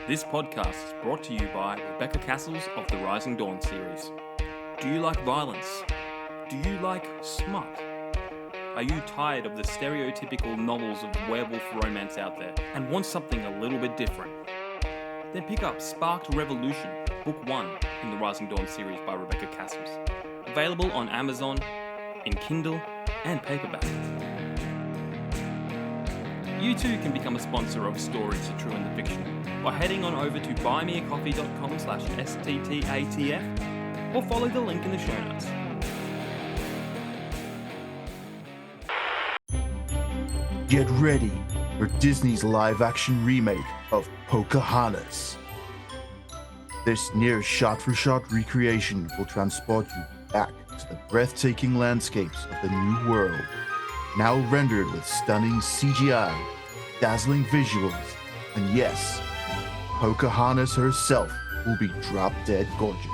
This podcast is brought to you by Rebecca Cassells of the Rising Dawn series. Do you like violence? Do you like smut? Are you tired of the stereotypical novels of werewolf romance out there and want something a little bit different? Then pick up Sparked Revolution, Book 1 in the Rising Dawn series by Rebecca Cassells. Available on Amazon, in Kindle, and paperback. You too can become a sponsor of Stories, The True and the Fictional by heading on over to buymeacoffee.com/STTATF or follow the link in the show notes. Get ready for Disney's live-action remake of Pocahontas. This near shot-for-shot recreation will transport you back to the breathtaking landscapes of the New World, now rendered with stunning CGI, dazzling visuals, and yes, Pocahontas herself will be drop-dead gorgeous.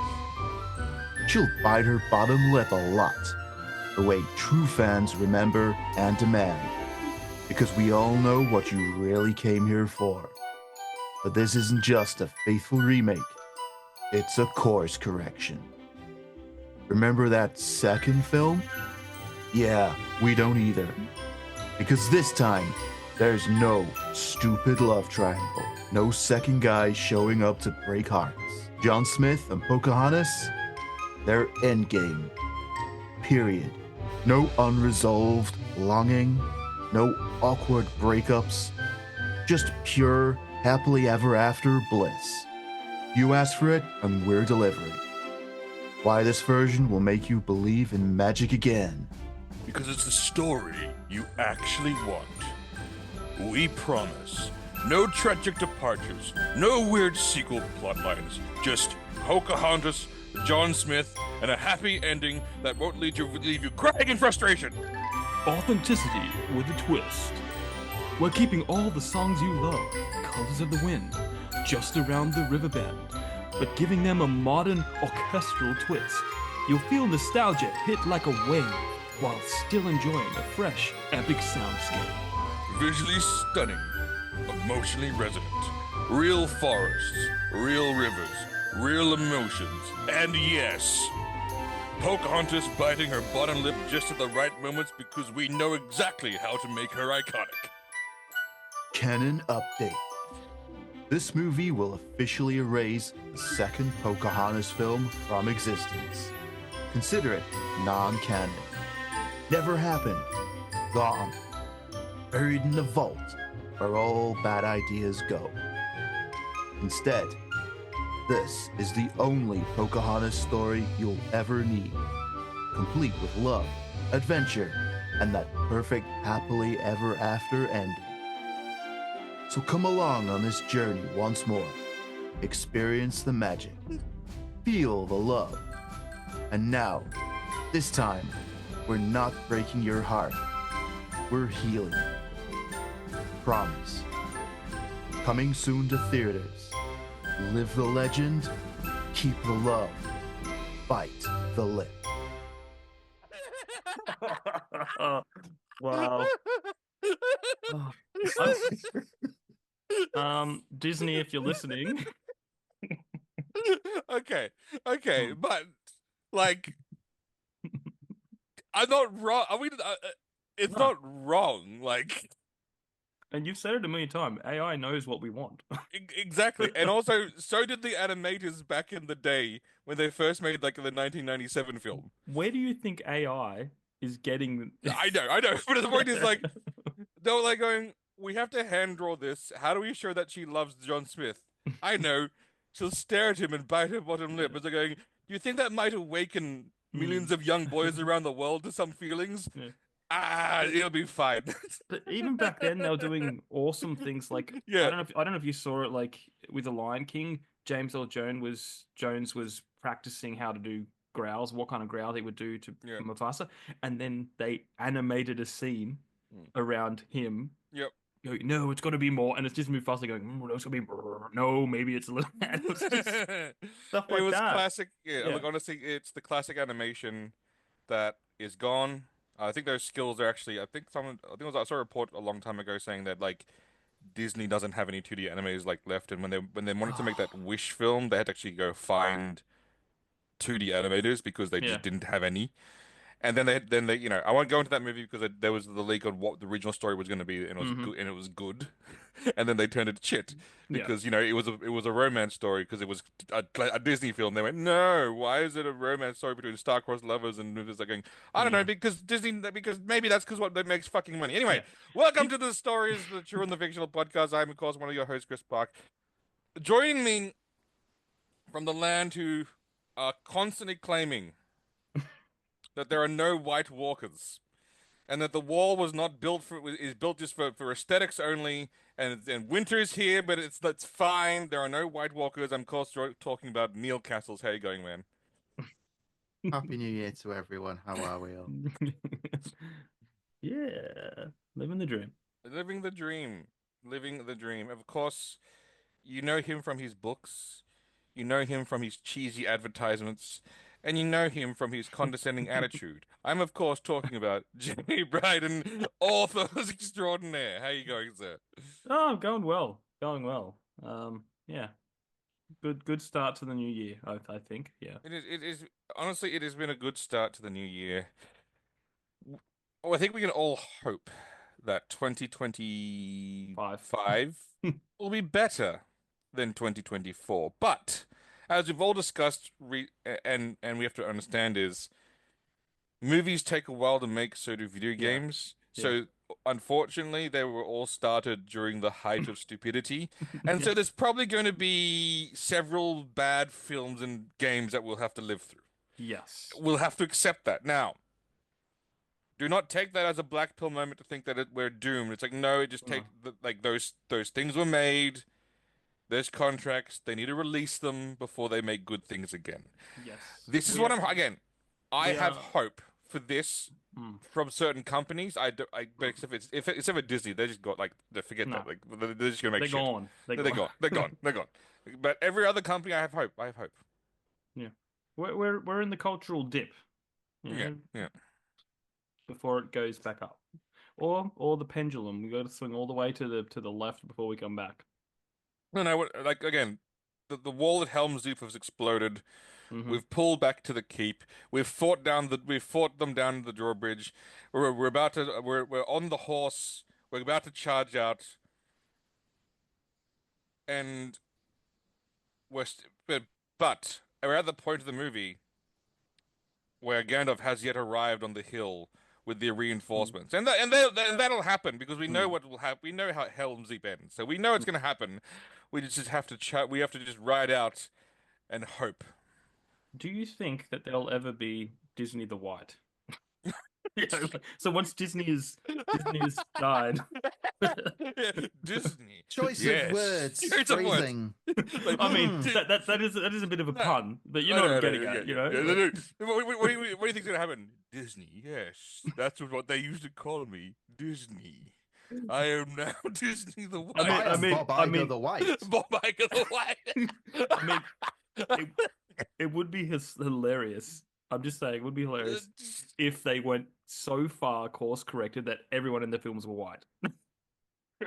She'll bite her bottom lip a lot, the way true fans remember and demand, because we all know what you really came here for. But this isn't just a faithful remake, it's a course correction. Remember that second film? Yeah, we don't either. Because this time, there's no stupid love triangle. No second guy showing up to break hearts. John Smith and Pocahontas, they're endgame. Period. No unresolved longing, no awkward breakups, just pure, happily ever after bliss. You asked for it, and we're delivering. Why this version will make you believe in magic again. Because it's the story you actually want. We promise. No tragic departures, no weird sequel plotlines, just Pocahontas, John Smith, and a happy ending that won't leave you crying in frustration. Authenticity with a twist. We're keeping all the songs you love, Colors of the Wind, Just Around the River Bend, but giving them a modern orchestral twist. You'll feel nostalgia hit like a wave while still enjoying a fresh, epic soundscape. Visually stunning, emotionally resonant. Real forests, real rivers, real emotions, and yes, Pocahontas biting her bottom lip just at the right moments because we know exactly how to make her iconic. Canon update. This movie will officially erase the second Pocahontas film from existence. Consider it non-canon. Never happened. Gone. Buried in the vault where all bad ideas go. Instead, this is the only Pocahontas story you'll ever need, complete with love, adventure, and that perfect happily ever after ending. So come along on this journey once more. Experience the magic. Feel the love. And now, this time, we're not breaking your heart. We're healing. Promise. Coming soon to theaters. Live the legend. Keep the love. Bite the lip. Wow. Disney, if you're listening. Okay, but like, I'm not wrong. It's No. not wrong. Like, And you've said it a million times. AI knows what we want. exactly. And also, so did the animators back in the day when they first made like the 1997 film. Where do you think AI is getting? I know. But the point is, like, they were like going, "We have to hand draw this. How do we show that she loves John Smith?" I know. She'll stare at him and bite her bottom lip as they're going, "Do you think that might awaken millions of young boys around the world to some feelings?" Yeah. It'll be fine. But even back then, they were doing awesome things. Like Yeah. I don't know if you saw it. Like with the Lion King, James Earl Jones was practicing how to do growls, what kind of growl he would do to Yeah. Mufasa, and then they animated a scene around him. Yep. Going, no, it's got to be more, and it's just Mufasa going, no, it's gonna be no, maybe it's a little. It was just stuff like It was that. classic. Yeah, Yeah. look, honestly, it's the classic animation that is gone. I think those skills are actually. I think I saw a report a long time ago saying that like Disney doesn't have any 2D animes like left, and when they wanted to make that Oh, Wish film, they had to actually go find 2D animators because they just Yeah. didn't have any. And then they I won't go into that movie because there was the leak on what the original story was going to be, and Hmm. it was good. And then they turned it to shit Yeah. because it was a romance story because it was a Disney film. They went, no, why is it a romance story between star-crossed lovers? And it was like going, I don't know, Yeah. because maybe that's because what that makes fucking money. Anyway, Yeah. welcome Do to the Stories, the True and the Fictional podcast. I'm of course one of your hosts, Chris Park. Joining me from the land who are constantly claiming that there are no White Walkers and that the wall was not built for is built just for aesthetics only. And winter is here, but that's fine. There are no White Walkers. I'm of course talking about Neil Cassells. How you going, man? Happy New Year to everyone. How are we all? Yeah. Living the dream. Living the dream, living the dream. Of course, you know him from his books. You know him from his cheesy advertisements. And you know him from his condescending attitude. I'm, of course, talking about Jimmy Bryden, author extraordinaire. How you going, sir? Oh, going well. Going well. Yeah. Good start to the new year, I think. Yeah. It is, honestly, it has been a good start to the new year. Oh, I think we can all hope that Five. 2025 will be better than 2024. But as we've all discussed, and we have to understand is movies take a while to make, so do video Yeah. games. Yeah. So unfortunately, they were all started during the height of stupidity. And so Yeah. there's probably going to be several bad films and games that we'll have to live through. Yes. We'll have to accept that. Now, do not take that as a black pill moment to think that we're doomed. It's like, no, it just take No. like those things were made. There's contracts. They need to release them before they make good things again. Yes. This is We what are I'm again. I we have are hope for this mm, from certain companies. But if it's ever Disney, they just got like they forget that no. like they're just gonna make They're shit. gone. They're They're gone. gone. They're gone. They're gone. But every other company, I have hope. I have hope. Yeah. We're in the cultural dip, you Yeah, know, yeah. before it goes back up. Or the pendulum. We got to swing all the way to the left before we come back. No, no. Like again, the wall at Helm's Deep has exploded. Hmm. We've pulled back to the keep. We've fought them down the drawbridge. We're about to we're on the horse. We're about to charge out, and but we're at the point of the movie where Gandalf has yet arrived on the hill with the reinforcements, and that'll happen because we know Mm. what will happen. We know how Helm's Deep ends, so we know it's going to happen. We just have to we have to just ride out and hope. Do you think that there'll ever be Disney the White? So once Disney is died. Disney, Choice of yes, words, here's a word. phrasing. Like, I mean, Hmm. that is a bit of a no, pun, but you I know what know, I'm I know, getting yeah, at, you yeah, know? yeah. Like, What do you think's gonna happen? Disney, yes, that's what they used to call me, Disney. I am now Disney the I mean, I I White. am mean, Bob I Iger mean, the White. Bob Iger the White. I mean, it it would be hilarious. I'm just saying, it would be hilarious if they went so far course corrected that everyone in the films were white.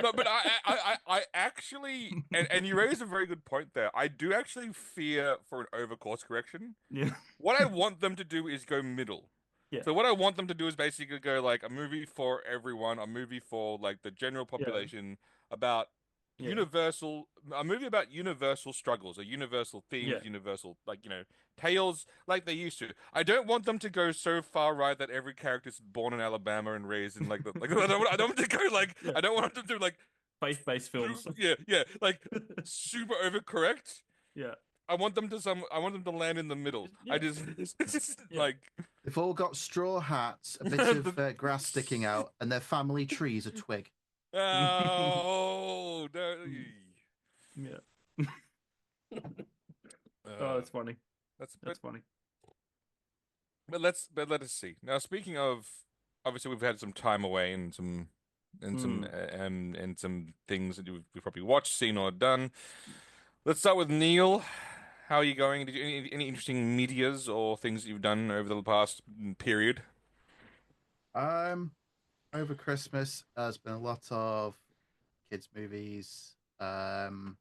No, but I actually, and you raise a very good point there. I do actually fear for an over course correction. Yeah, What I want them to do is go middle. yeah, So what I want them to do is basically go like a movie for everyone, a movie for like the general yeah, population about yeah, a movie about universal struggles, or universal themes, yeah, universal like tales like they used to. I don't want them to go so far right that every character's born in Alabama and raised in like the like I don't want them to go like yeah. I don't want them to like Faith-based films. yeah like super overcorrect. Yeah, I want them to land in the middle. I yeah, just it's just yeah. like They've all got straw hats, a bit of the grass sticking out, and their family tree's a twig. oh no. Yeah. Oh, Uh, that's funny. that's That's funny. but let us see. Now speaking of obviously we've had some time away Hmm. and some things that we've probably watched, seen or done. Let's start with Neil. How are you going? Did you any interesting medias or things that you've done over the past period? Um, Over Christmas, there's been a lot of kids movies. My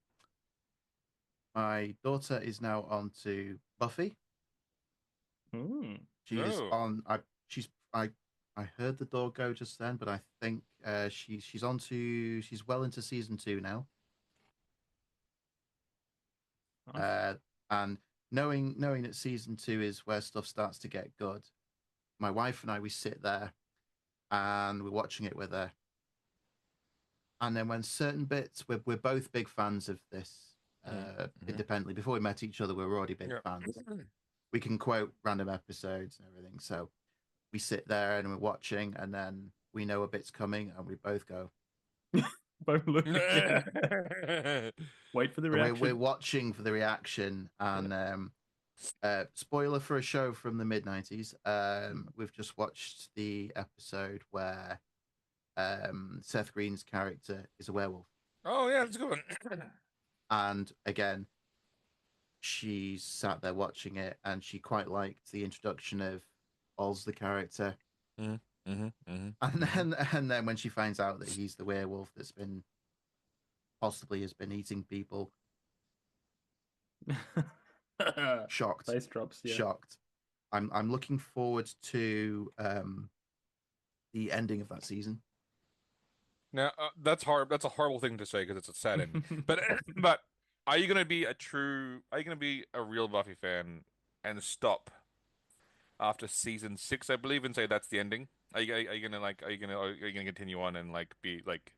daughter is now on to Buffy. Mm. She is Oh. on. I heard the door go just then, but I think she's on to. She's well into season 2 now. Nice. And knowing that season 2 is where stuff starts to get good, my wife and I we sit there and we're watching it with her. And then when certain bits, we're both big fans of this independently. Before we met each other, we were already big Yeah. fans. We can quote random episodes and everything. So we sit there and we're watching, and then we know a bit's coming, and we both go. Both look again. Wait for the And we're reaction. watching for the reaction. And spoiler for a show from the mid 90s. We've just watched the episode where Seth Green's character is a werewolf. Oh yeah, that's a good one. And again, she sat there watching it, and she quite liked the introduction of Oz, the character. And then when she finds out that he's the werewolf that's been possibly has been eating people, shocked, Face drops, yeah. shocked. I'm looking forward to the ending of that season. Now that's hard. That's a horrible thing to say because it's a sad ending. But but are you gonna be a true? Are you gonna be a real Buffy fan and stop after season 6, I believe, and say that's the ending? Are you gonna like? Are you gonna continue on and like be like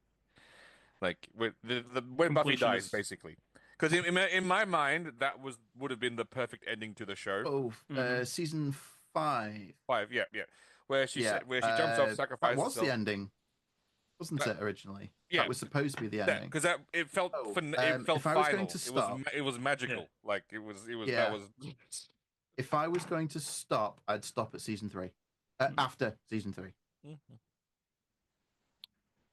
with the when Buffy dies Completionist. basically? Because in my mind that would have been the perfect ending to the show. Oh, Hmm. season 5. 5, yeah, yeah, where she Yeah, said where she jumps off, that sacrifices was the herself. ending, wasn't That, it, originally? That yeah, was supposed to be the that ending. because that Oh, it felt if I was going to final. stop, It was Yeah. magical. Like it was that yeah, was. if I was going to stop, I'd stop at season 3. After season 3.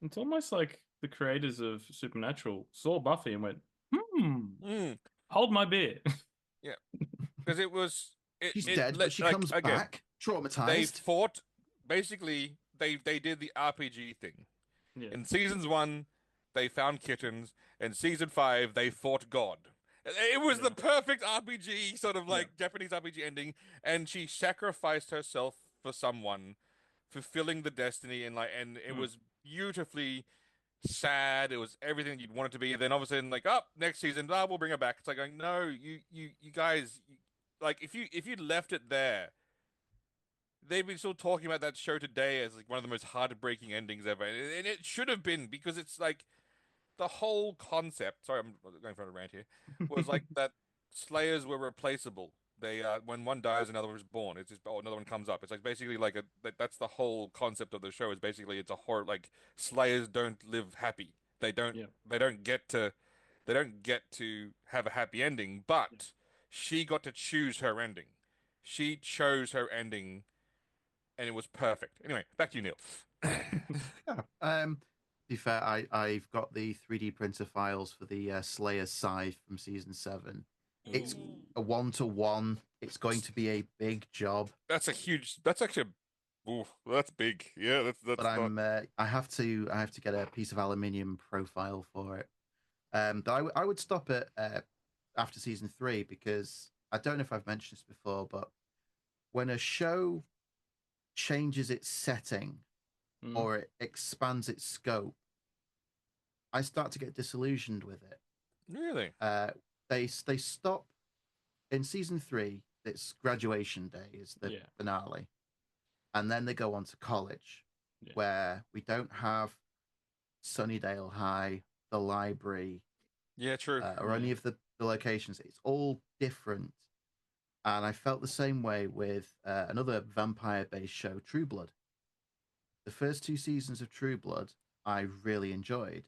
It's almost like the creators of Supernatural saw Buffy and went, Mm, hold my beer. yeah, because it was She's it dead, but she like comes again back, they traumatized. fought basically they did the RPG thing. Yeah. In seasons 1, they found kittens. In season 5, they fought God. It was the Yeah. perfect RPG, sort of Yeah. like Japanese RPG ending, and she sacrificed herself for someone, fulfilling the destiny, and it Mm. was beautifully sad. It was everything you'd want it to be. And then all of a sudden, like, up next season, we'll bring her back. It's like going, no, you guys, like if you left it there, they've been still talking about that show today as like one of the most heartbreaking endings ever, and it should have been because it's like the whole concept. Sorry, I'm going for a rant here. Was like that Slayers were replaceable. They when one dies, another one is born. It's just another one comes up. It's like basically like that's the whole concept of the show. Is basically it's a horror like Slayers don't live happy. They don't Yeah. they don't get to have a happy ending. Yeah. But she got to choose her ending. She chose her ending and it was perfect. Anyway, back to you, Neil. Yeah. To be fair, I've got the 3D printer files for the Slayer scythe from season 7. It's Ooh. a 1-to-1. It's going to be a big job, That's a huge. That's actually. Ooh, that's big. Yeah, but that's not. I have to get a piece of aluminium profile for it. But I would stop it after season 3 because I don't know if I've mentioned this before, but when a show changes its setting Mm. or it expands its scope, I start to get disillusioned with it. Really? Uh, they stop in season 3. It's graduation day is the Yeah. finale, and then they go on to college, Yeah. where we don't have Sunnydale High, the library, Yeah, true. or Yeah. any of the locations. It's all different, and I felt the same way with another vampire-based show, True Blood. The first 2 seasons of True Blood I really enjoyed,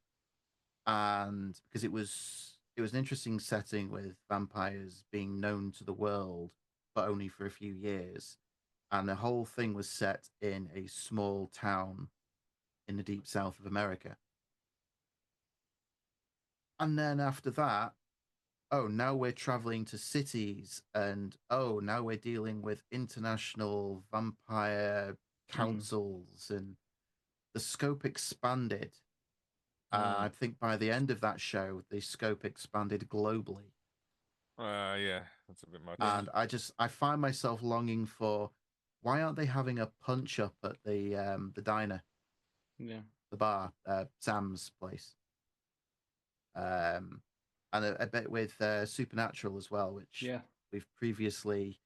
and because it was an interesting setting with vampires being known to the world, but only for a few years, and the whole thing was set in a small town in the deep south of America. And then after that, oh, now we're traveling to cities, and oh, now we're dealing with international vampire Mm. councils, and the scope expanded. I think by the end of that show, the scope expanded globally. Yeah, that's a bit much. Yeah. And I find myself longing for why aren't they having a punch up at the diner, Yeah. the bar, Sam's place, and a bit with Supernatural as well, which Yeah. we've previously,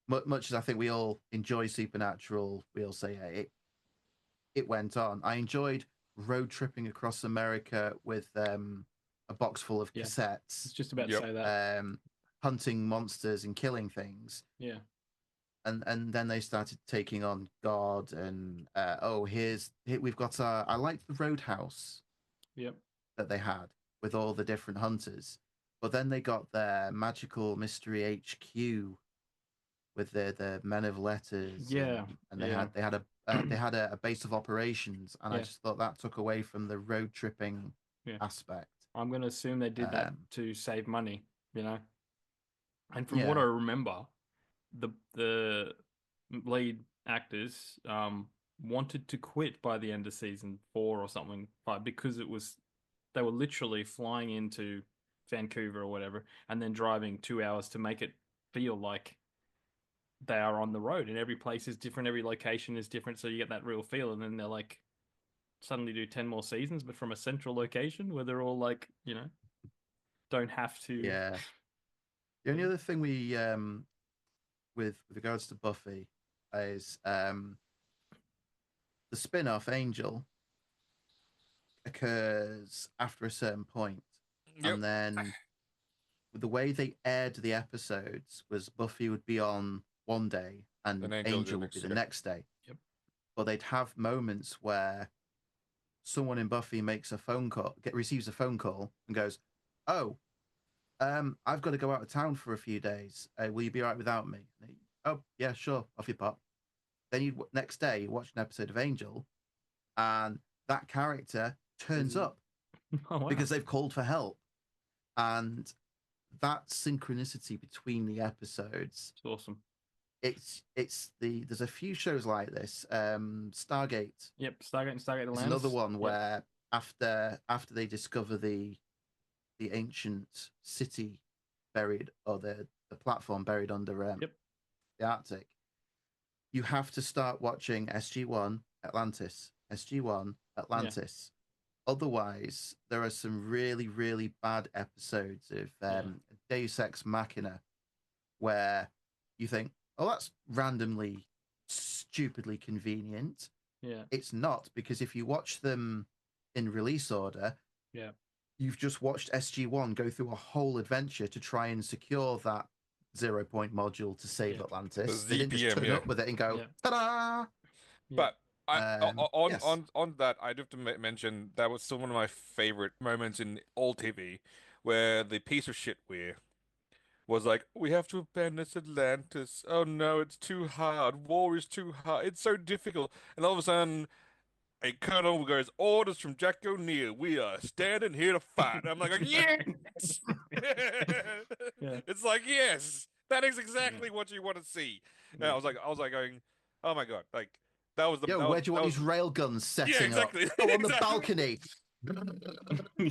much as I think we all enjoy Supernatural, we all say it went on. I enjoyed road tripping across America with a box full of Yeah. It's cassettes, just about to Yep. say that. hunting monsters and killing things. Yeah. And then they started taking on God and here we've got our I liked the Roadhouse Yep. that they had with all the different hunters, but then they got their magical mystery HQ with the men of letters Yeah. and Yeah. they had a base of operations, and I Yeah. just thought that took away from the road tripping Yeah. aspect. I'm going to assume they did that to save money, you know? And from what I Yeah, remember, the lead actors wanted to quit by the end of season 4 or something, but because they were literally flying into Vancouver or whatever and then driving 2 hours to make it feel like they are on the road, and every place is different, every location is different, so you get that real feel. And then they're like suddenly do 10 more seasons, but from a central location where they're all like, don't have to. yeah. The only other thing we with regards to Buffy is the spin-off Angel occurs after a certain point, Yep. and then the way they aired the episodes was Buffy would be on one day Then and Angel the Angel would next be the year. next day. Yep. But they'd have moments where someone in Buffy makes a phone call, receives a phone call, and goes, "Oh, I've got to go out of town for a few days. Will you be all right without me?" Oh, yeah, sure. Off you pop. Then you next day you watch an episode of Angel, and that character turns up Oh wow. because they've called for help, and that synchronicity between the episodes. It's awesome. There's a few shows like this. Stargate Yep, Stargate is another Atlantis. one Yep. where after they discover the ancient city buried, or the platform buried under Yep. the Arctic, you have to start watching SG1 Atlantis, SG1 Yeah. Atlantis. Otherwise, there are some really, really bad episodes of Yeah. Deus Ex Machina where you think, oh, that's randomly, stupidly convenient. Yeah. It's not, because if you watch them in release order, Yeah. you've just watched SG1 go through a whole adventure to try and secure that 0 point module to save Yeah. Atlantis. The They didn't just ZPM, turn yeah. up with it and go, Yeah. ta-da! Yeah. But on Yes. that, I'd have to mention that was still one of my favorite moments in all TV, where the piece of shit we was like, we have to abandon this Atlantis. Oh no, it's too hard. War is too hard. It's so difficult. And all of a sudden, a colonel goes, orders from Jack O'Neill. We are standing here to fight. And I'm like, yes! Yeah. It's like, yes, that is Yeah. exactly what you want to see. And Yeah. I was like going, oh my God, like that was Yo, where do you that want was these rail guns yeah, setting up? exactly, Oh, on the exactly. balcony.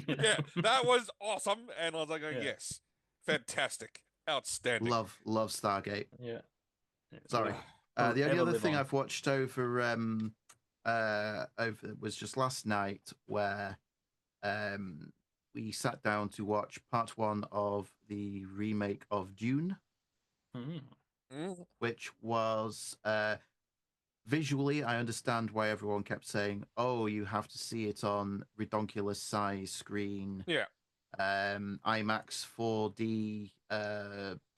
Yeah, that was awesome. And I was like, going, Yeah. yes, fantastic, outstanding. Love Stargate. Yeah. Sorry. Ugh. The only Forever other live thing on. I've watched over was just last night, where we sat down to watch part one of the remake of Dune, Mm. Mm, which was visually, I understand why everyone kept saying, "Oh, you have to see it on redonkulous size screen, yeah. IMAX 4D,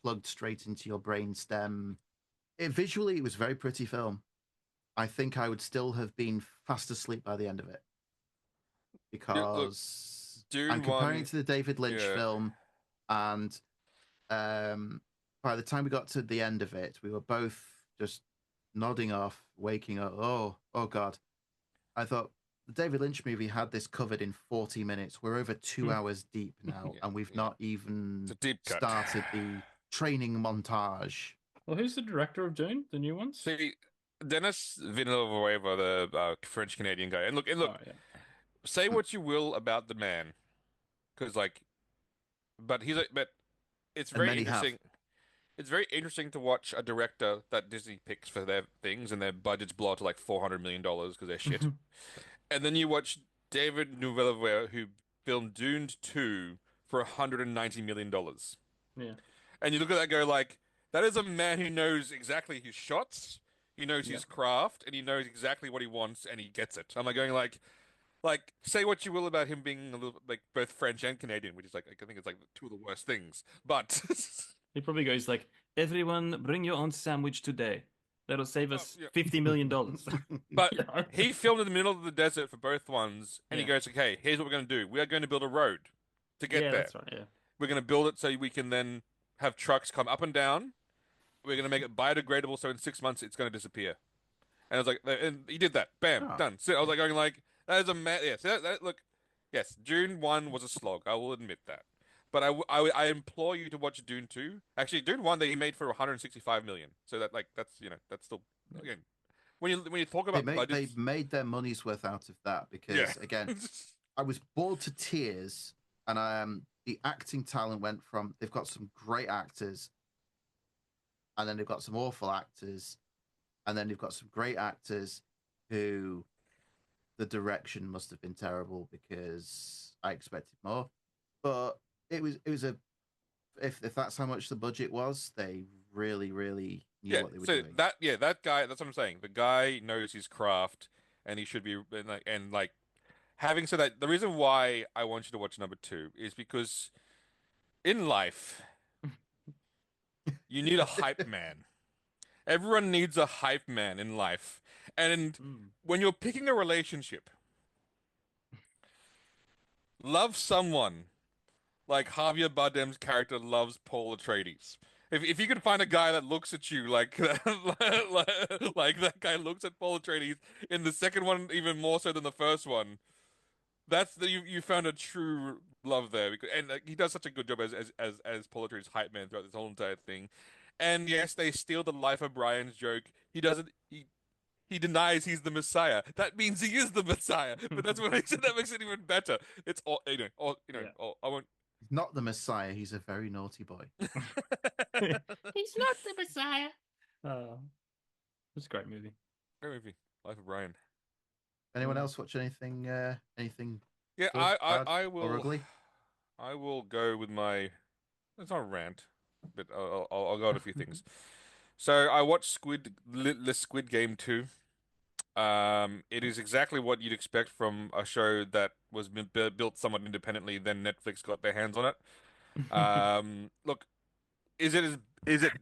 plugged straight into your brain stem." Visually, it was a very pretty film. I think I would still have been fast asleep by the end of it, Look, because I'm Dune comparing it one, to the David Lynch yeah. film, and um, by the time we got to the end of it, we were both just nodding off, waking up. Oh God! I thought the David Lynch movie had this covered in 40 minutes. We're over 2 hours deep now, Yeah, and we've yeah. not It's a even deep cut. started the training montage. Well, who's the director of Dune? The new ones? See, Dennis Villeneuve, the French Canadian guy, and Oh look, yeah. say what you will about the man, because like, but it's And very many have. interesting. It's very interesting to watch a director that Disney picks for their things and their budgets blow out to like $400 million because they're shit. And then you watch David Nuvellier who filmed Dune 2 for $190 million. Yeah. And you look at that and go like, that is a man who knows exactly his shots, he knows Yeah. his craft, and he knows exactly what he wants and he gets it. I'm like going like say what you will about him being a little like both French and Canadian, which is like I think it's like two of the worst things. But He probably goes like, "Everyone, bring your own sandwich today. That'll save us yeah. $50 million." But Yeah. he filmed in the middle of the desert for both ones, and he Yeah. goes, "Okay, here's what we're going to do. We are going to build a road to get Yeah, there. that's right. Yeah. We're going to build it so we can then have trucks come up and down. We're going to make it biodegradable, so in 6 months it's going to disappear." And I was like, and he did that. Bam, Oh, done. So I was like going like, that is a man. Yes, look, yes, Dune 1 was a slog. I will admit that. But I implore you to watch Dune 2. Actually, Dune 1 that he made for 165 million. So that like that's that's still again when you talk about they budgets, made their money's worth out of that yeah. because again, I was bored to tears, and the acting talent went from they've got some great actors, and then they've got some awful actors, and then they've got some great actors who the direction must have been terrible because I expected more. But it was a if that's how much the budget was, they really knew Yeah, what they were so doing. that guy, that's what I'm saying. The guy knows his craft, and he should be and like having said that, the reason why I want you to watch number two is because in life you need a hype man. Everyone needs a hype man in life, and Mm. when you're picking a relationship, love someone like Javier Bardem's character loves Paul Atreides. If you can find a guy that looks at you like like that guy looks at Paul Atreides in the second one even more so than the first one, that's you found a true love there because and he does such a good job as Paul Atreides' hype man throughout this whole entire thing. And yes, they steal the Life of Brian's joke. He doesn't. He denies he's the Messiah. That means he is the Messiah. But that's what makes it that makes it even better. It's all Yeah. I won't. He's not the Messiah. He's a very naughty boy. He's not the Messiah. Oh, it's a great movie. Great movie, Life of Brian. Anyone Mm. else watch anything Yeah, good, bad, I or will ugly? I will go with my. It's not a rant, but I'll go on a few things. So I watched the Squid Game 2. It is exactly what you'd expect from a show that was built somewhat independently. Then Netflix got their hands on it. Look, is it?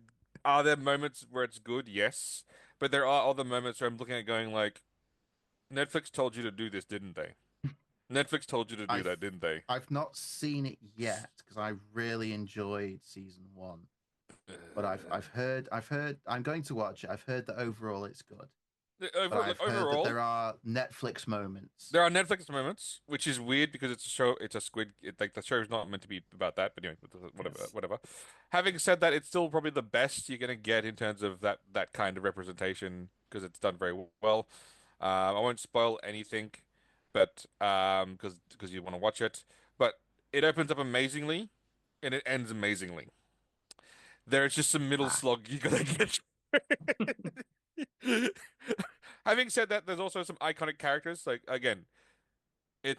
Are there moments where it's good? Yes, but there are other moments where I'm looking at going like, Netflix told you to do this, didn't they? Netflix told you to do that, I've didn't they? I've not seen it yet because I really enjoyed season one. But I've heard I'm going to watch it. I've heard that overall it's good. But I've heard that Overall, there are Netflix moments. there are Netflix moments, which is weird because it's a show, it's a like the show is not meant to be about that, but anyway, whatever, Yes. whatever. Having said that, it's still probably the best you're gonna get in terms of that kind of representation because it's done very well. I won't spoil anything, but because you want to watch it, but it opens up amazingly and it ends amazingly. There's just some middle Ah, slog you gotta get. Having said that, there's also some iconic characters. Like again,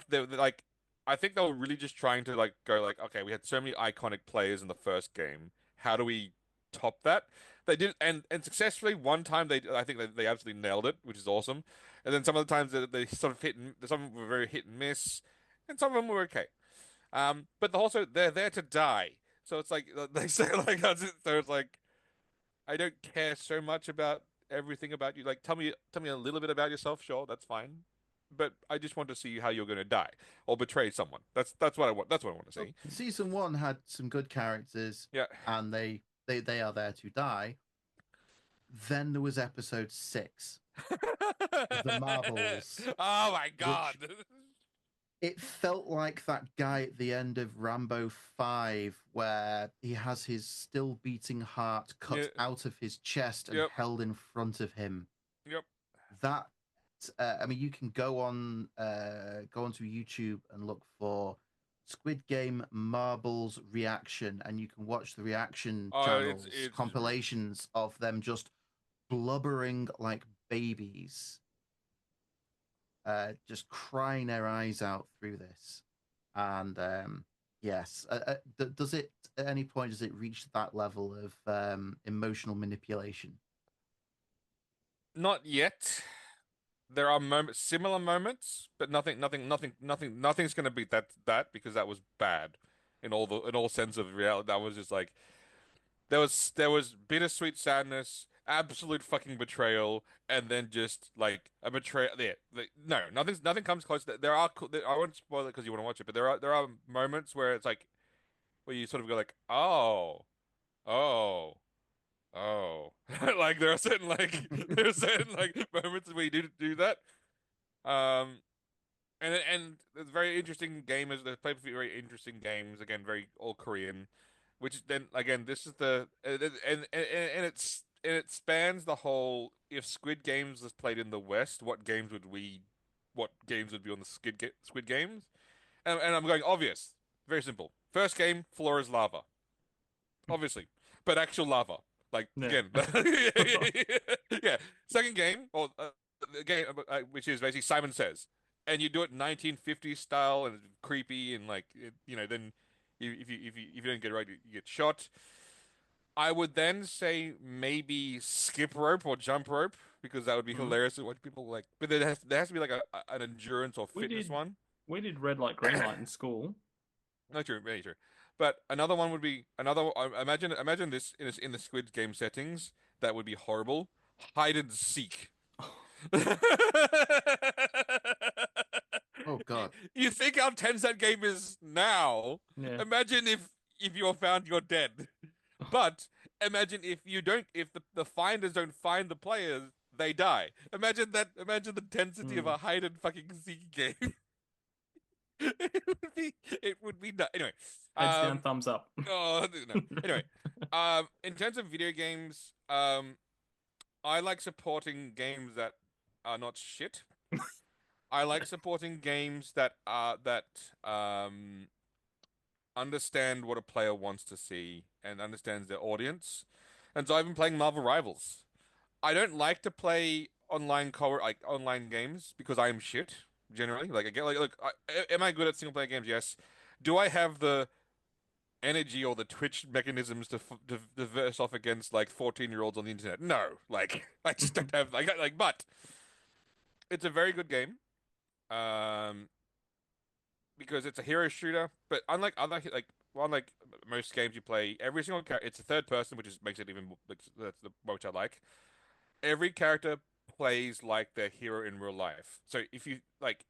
they're like I think they were really just trying to like go like, okay, we had so many iconic players in the first game. How do we top that? They did and successfully. One time I think they absolutely nailed it, which is awesome. And then some of the times they sort of some of them were very hit and miss, and some of them were okay. But also they're there to die. So it's like they say like so it's like I don't care so much about everything about you. Like, tell me a little bit about yourself. Sure, that's fine. But I just want to see how you're going to die or betray someone. That's what I want. That's what I want to well, see. season one had some good characters, Yeah. and they are there to die. Then there was episode 6 of the Marvels, Oh my which God. it felt like that guy at the end of Rambo 5, where he has his still beating heart Yeah. cut out of his chest and Yep. held in front of him. Yep. That I mean, you can go onto YouTube and look for Squid Game Marbles reaction, and you can watch the reaction Oh, channels compilations of them just blubbering like babies, just crying their eyes out through this. And yes, does it at any point does it reach that level of emotional manipulation? not yet. There are moments, similar moments, but nothing's going to beat that because that was bad in all sense of reality. That was just like there was bittersweet sadness, absolute fucking betrayal, and then just like a betrayal. There, no, nothing comes close. There are I won't spoil it because you want to watch it, but there are moments where it's like where you sort of go like, oh, oh. Oh, like there are certain like moments where you do that. Um, and it's very interesting gamers. They play very interesting games again, very all Korean, which then again this is the and it spans the whole. If Squid Games was played in the West, what games would be on the Squid Games? And I'm going obvious, very simple. First game, floor is lava, obviously, but actual lava. Like Yeah. again, yeah. Second game, or the game, which is basically Simon Says, and you do it 1950s style and it's creepy and like then if you don't get it right, you get shot. I would then say maybe skip rope or jump rope because that would be Mhm. hilarious to watch people like. But there has to be like an endurance or We fitness did one. we did red light, green light in school. Not true, very true. But another one would be another. Imagine this in the Squid Game settings. That would be horrible. Hide and seek. Oh You, God. you think how tense that game is now? Yeah. Imagine if you're found, you're dead. But imagine if you don't. If the finders don't find the players, they die. Imagine that. Imagine the intensity of Mm. a hide and fucking seek game. It would be anyway. Heads down, Um, thumbs up. Oh no. Anyway, in terms of video games, I like supporting games that are not shit. I like supporting games that understand what a player wants to see and understands their audience. And so I've been playing Marvel Rivals. I don't like to play online games because I am shit generally. Like I get like look, am I good at single player games? Yes. Do I have the energy or the Twitch mechanisms to verse off against like 14-year-olds on the internet? No, like I just don't have but it's a very good game. Um, because it's a hero shooter, but unlike most games you play, every single character it's a third person, which is makes it even that's the which I like. Every character plays like their hero in real life. So if you like,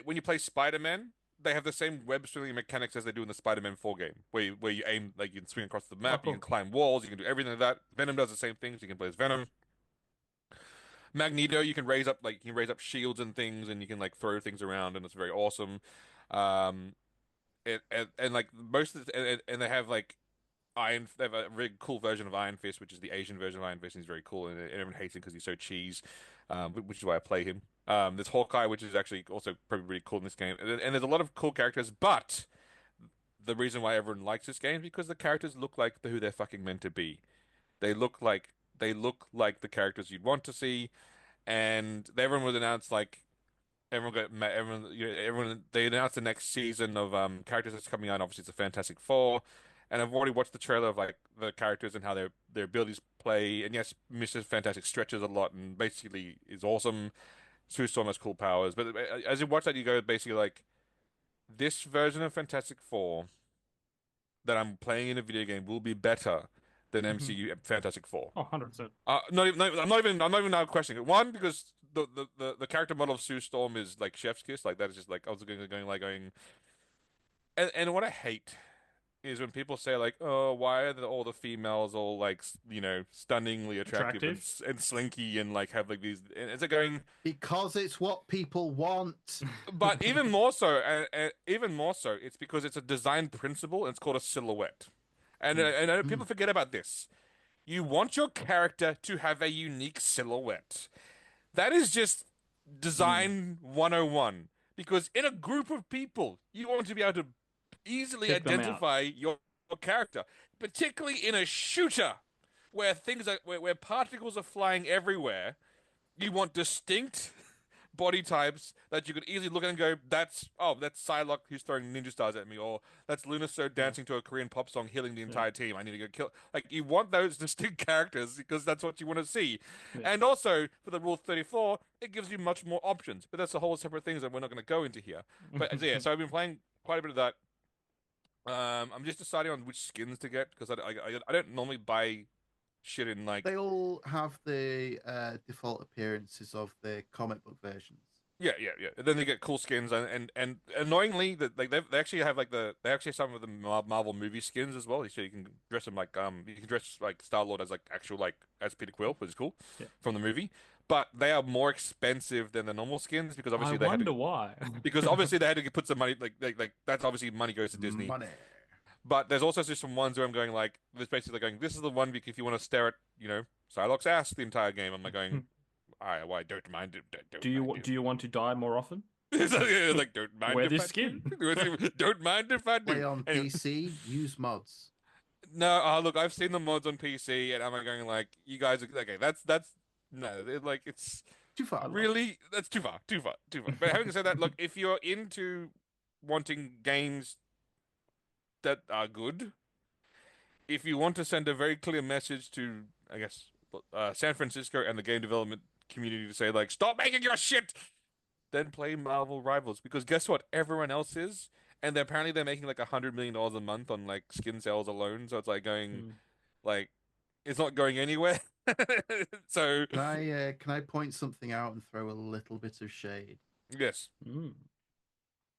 when you play Spider-Man, they have the same web swinging mechanics as they do in the Spider-Man 4 game, where you aim like you can swing across the Oh, map, you can cool. climb walls, you can do everything like that. Venom does the same things. You can play as Venom. Magneto, you can raise up shields and things, and you can like throw things around, and it's very awesome. Um, and like most of and they have like they have a really cool version of Iron Fist, which is the Asian version of Iron Fist, and he's very cool, and everyone hates him because he's so cheese, which is why I play him. There's Hawkeye, which is actually also probably really cool in this game, and there's a lot of cool characters, but the reason why everyone likes this game is because the characters look like who they're fucking meant to be. They look like the characters you'd want to see, and everyone was announced like everyone, everyone. They announced the next season of characters that's coming out. Obviously, it's a Fantastic Four, and I've already watched the trailer of like the characters and how their abilities play. And yes, Mr. Fantastic stretches a lot and basically is awesome. Sue Storm has cool powers, but as you watch that, you go basically like this version of Fantastic Four that I'm playing in a video game will be better than Mhm. MCU Fantastic Four. Oh, 100%. Not even, no, I'm not even now questioning it. One, because the character model of Sue Storm is like chef's kiss. Like that is just like I was going. And what I hate is when people say like, oh, why are all the females all like stunningly attractive and Attractive. and slinky and like have like these and it's like going. Because it's what people want. But even more so, even more so, it's because it's a design principle and it's called a silhouette. Mm. And people forget about this. You want your character to have a unique silhouette. That is just design 101. Because in a group of people, you want to be able to easily Pick them out. identify your character, particularly in a shooter where where particles are flying everywhere. You want distinct body types that you could easily look at and go, that's Psylocke who's throwing ninja stars at me, or that's Lunaso Yeah. dancing to a Korean pop song, healing the Yeah. entire team. I need to go kill. Like you want those distinct characters because that's what you want to see. Yeah. And also for the Rule 34, it gives you much more options. But that's a whole separate things that we're not going to go into here. But yeah, so I've been playing quite a bit of that. I'm just deciding on which skins to get because I don't normally buy shit in like. They all have the default appearances of the comic book versions. Yeah. And then they get cool skins, and annoyingly, that like they actually have like they actually have some of the Marvel movie skins as well. So you can dress them like you can dress like Star-Lord as like actual like as Peter Quill, which is cool Yeah. from the movie. But they are more expensive than the normal skins because I obviously they had wonder to why. put some money like that's obviously money goes to Disney. Money. But there's also just some ones where I'm going like this basically going this is the one if you want to stare at Psylocke's ass the entire game. I'm like going. I don't mind it. Don't mind it. Do you want to die more often? Like, don't mind Wear if this I skin. do. Don't mind if I Play do. on Anyway, PC, use mods. no, look, I've seen the mods on PC, and I'm like going like, you guys are okay. That's no, like it's Too far. really that's too far, too far, too far. But having said that, look, if you're into wanting games that are good, if you want to send a very clear message to, I guess, San Francisco and the game development community to say like, stop making your shit. Then play Marvel Rivals because guess what? Everyone else is, and apparently they're making like $100 million a month on like skin sales alone. So it's like going, Mm. like, it's not going anywhere. So Can I point something out and throw a little bit of shade? yes, Mm.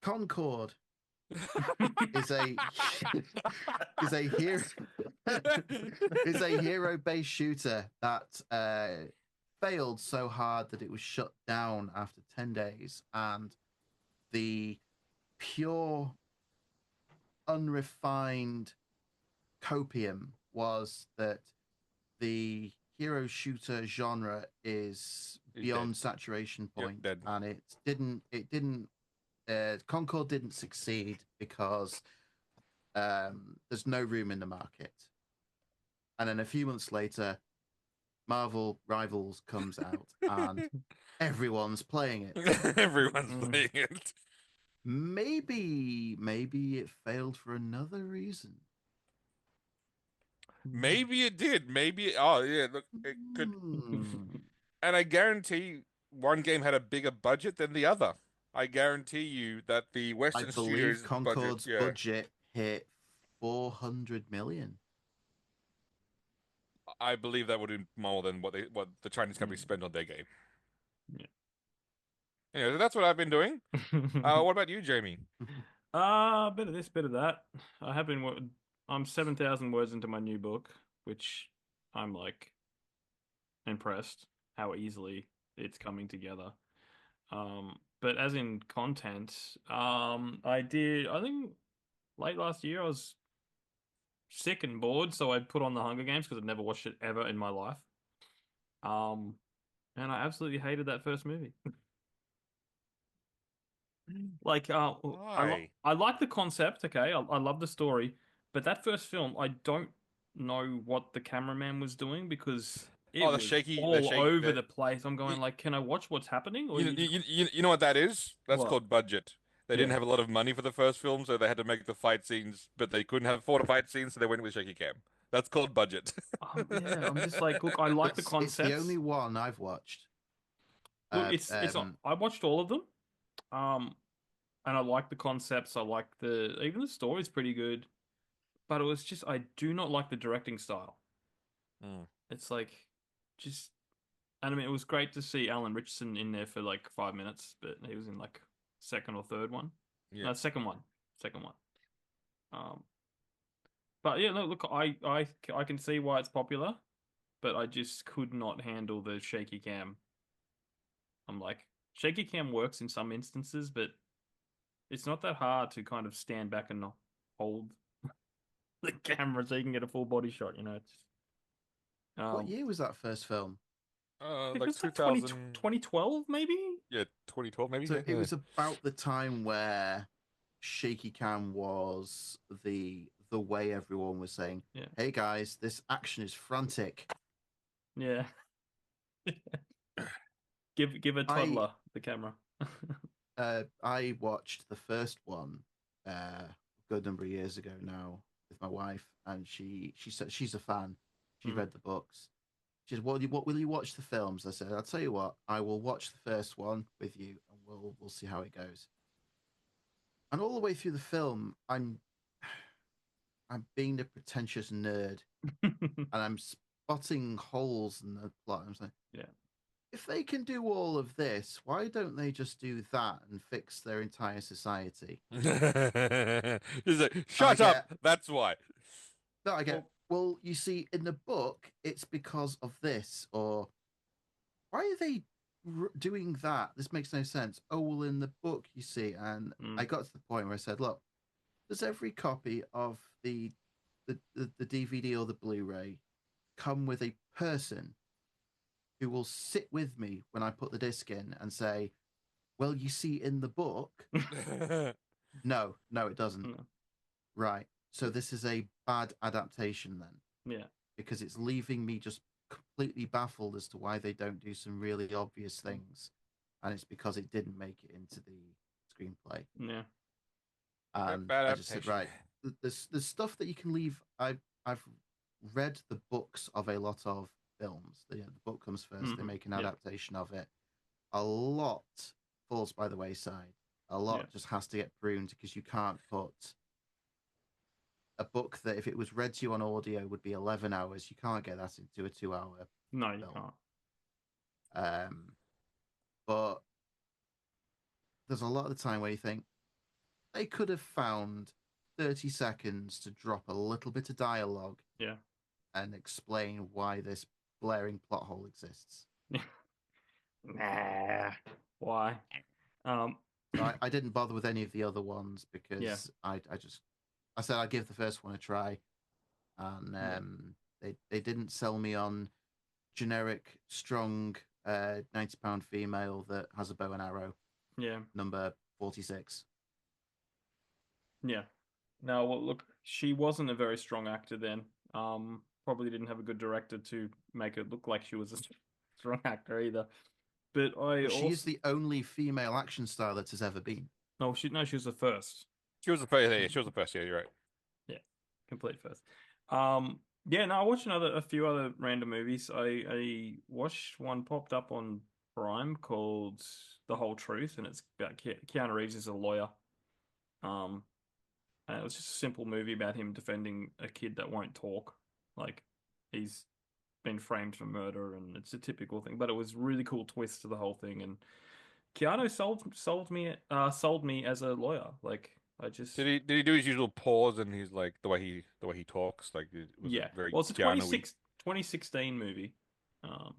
Concord is a is a hero is a hero-based shooter that failed so hard that it was shut down after 10 days, and the pure unrefined copium was that the hero shooter genre is It's beyond dead. saturation Yep, point, dead. and it didn't Concord didn't succeed because there's no room in the market. And then a few months later, Marvel Rivals comes out and everyone's playing it. Everyone's Mm. playing it. Maybe it failed for another reason. Maybe it did. Maybe oh yeah, look, it could. Hmm. And I guarantee one game had a bigger budget than the other. I guarantee you that the I Western believe Studios budget, Concord's yeah. budget hit 400 million. I believe that would be more than what the Chinese company Mm. spent on their game. Yeah. Anyway, so that's what I've been doing. What about you, Jamie? Bit of this, bit of that. I have been. I'm 7,000 words into my new book, which I'm like impressed how easily it's coming together. But as in content, I think late last year I was sick and bored, so I put on the Hunger Games because I'd never watched it ever in my life. Um, and I absolutely hated that first movie. Like, Why? I like the concept, okay? I love the story, but that first film, I don't know what the cameraman was doing because it Oh, was all over the the place. I'm going you, like, can I watch what's happening? Or you know what that is? That's what? called budget. They didn't Yeah. have a lot of money for the first film, so they had to make the fight scenes, but they couldn't afford a fight scene, so they went with shaky cam. That's called budget. Yeah, I'm just like, look, I like the It's the concepts. only one I've watched. Look, it's I watched all of them. Um, and I like the concepts. I like even the story's pretty good, but it was just I do not like the directing style. Hmm. It's like just and I mean it was great to see Alan Richardson in there for like 5 minutes, but he was in like second or third one. Yeah. No, second one. Second one. Um, but yeah, no, look, I can see why it's popular, but I just could not handle the shaky cam. I'm like, shaky cam works in some instances, but it's not that hard to kind of stand back and hold the camera so you can get a full body shot, you know. It's, What um, year was that first film? I think it Like was like 2000, 2012, maybe? yeah, 2012 maybe. So Yeah. it was about the time where shaky cam was the way everyone was saying, Yeah. "Hey guys, this action is frantic." Yeah. Give a I toddler the camera. I watched the first one a good number of years ago now with my wife, and she said she's a fan. She Mm. read the books. She said, what will you watch the films?" I said, "I'll tell you what, I will watch the first one with you, and we'll see how it goes." And all the way through the film, I'm being a pretentious nerd, and I'm spotting holes in the plot. I'm saying, Yeah. if they can do all of this, why don't they just do that and fix their entire society? He's like, And I shut get, up. That's why. no, I get, Well, well, you see, in the book, it's because of this, or why are they doing that? This makes no sense. Oh, well, in the book, you see, and I mm, got to the point where I said, look, does every copy of the DVD or the Blu-ray come with a person who will sit with me when I put the disc in and say, well, you see, in the book, no, no, it doesn't. no. Right. So this is a bad adaptation then, Yeah. because it's leaving me just completely baffled as to why they don't do some really obvious Mm, things. And it's because it didn't make it into the screenplay. yeah. Yep, And bad I just said, adaptation. right, there's stuff that you can leave. I've read the books of a lot of films. The book comes first. They Hmm. make an Yeah. adaptation of it. A lot falls by the wayside. A Yeah. lot just has to get pruned because you can't put a book that if it was read to you on audio would be 11 hours. You can't get that into a 2 hour No, you film. can't. Um, but there's a lot of the time where you think they could have found 30 seconds to drop a little bit of dialogue Yeah. and explain why this blaring plot hole exists. Nah. Why? Um, So I didn't bother with any of the other ones yeah. because I said I'd give the first one a try, and Yeah. they didn't sell me on generic strong 90-pound female that has a bow and arrow, Yeah. number 46. Yeah. No, well, look, she wasn't a very strong actor then. Probably didn't have a good director to make it look like she was a strong actor either. But I But she is also, the only female action star that has ever been. no, she was the first. She was the first. Yeah, she Mm, was the first. Yeah, you're right. yeah, complete first. Yeah, no, I watched a few other random movies. I watched one popped up on Prime called The Whole Truth, and it's about Keanu Reeves as a lawyer. Um, and it was just a simple movie about him defending a kid that won't talk. Like he's been framed for murder, and it's a typical thing. But it was really cool twist to the whole thing, and Keanu sold me as a lawyer. Like I Did just he did he do his usual pause and he's like the way he talks like it was yeah. very Well, it's a Keanu-y? 2016 movie. Um,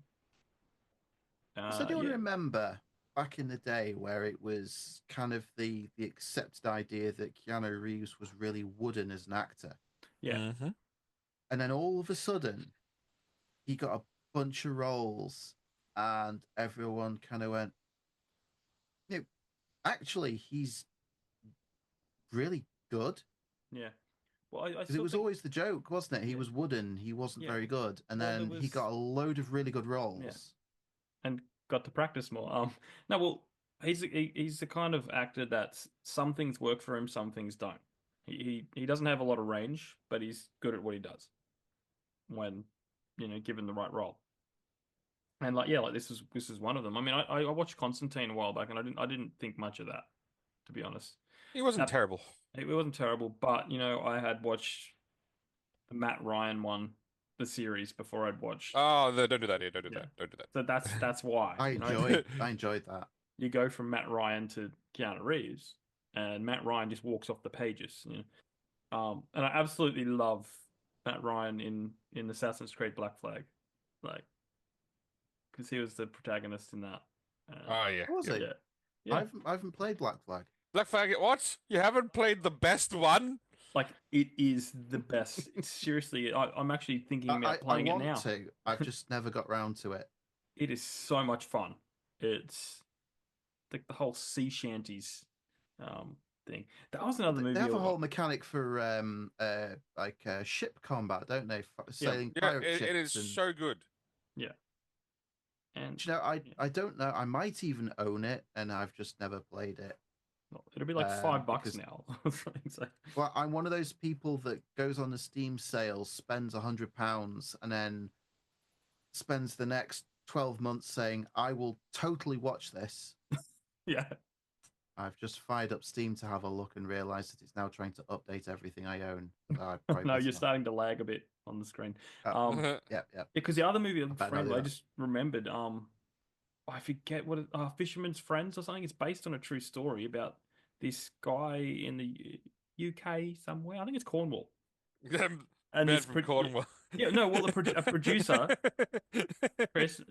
So do you yeah, remember back in the day where it was kind of the accepted idea that Keanu Reeves was really wooden as an actor? yeah, Hmm. And then all of a sudden he got a bunch of roles and everyone kind of went, you know, actually he's really good. yeah. Well, I Because it still was think always the joke, wasn't it? He yeah, was wooden, he wasn't yeah. very good. And Well, there then he got was a load of really good yeah, roles. and got to practice more. No, well, he's the kind of actor that some things work for him, some things don't. He doesn't have a lot of range, but he's good at what he does when given the right role. And like yeah, like this is one of them. I mean, I watched Constantine a while back, and I didn't think much of that, to be honest. He wasn't That terrible. it wasn't terrible, but I had watched the Matt Ryan one, the series before I'd watched. Oh, no, don't do that. Yeah, don't do Yeah, that. Don't do so that's why that. I enjoyed that. you go from Matt Ryan to Keanu Reeves, and Matt Ryan just walks off the pages. And I absolutely love Matt Ryan in Assassin's Creed Black Flag, like because he was the protagonist in that. Oh yeah, What was yep. he? Yeah, yeah. I haven't played Black Flag. Black Flag. What? You haven't played the best one? Like it is the best. Seriously, I'm actually thinking about I playing it want now. to. I've just never got round to it. It is so much fun. It's like the whole sea shanties thing. That was another They movie. have a whole mechanic for ship combat, don't they? Yeah, Sailing Yeah, pirate it is ships and so good. yeah, and you know, I yeah. I don't know. I might even own it, and I've just never played it. Well, it'll be like $5 Because now. So, well, I'm one of those people that goes on the Steam sale, spends £100, and then spends the next 12 months saying, "I will totally watch this." yeah. I've just fired up Steam to have a look and realized that it's now trying to update everything I own. So I probably No, better you're not. starting to lag a bit on the screen. Oh, Um, yeah, yeah. because the other movie, I better not friend, do I that. just remembered. I forget what Fisherman's Friends or something. It's based on a true story about this guy in the UK somewhere. I think it's Cornwall. And Man this, from yeah, Cornwall. yeah, no, well, a producer, Chris,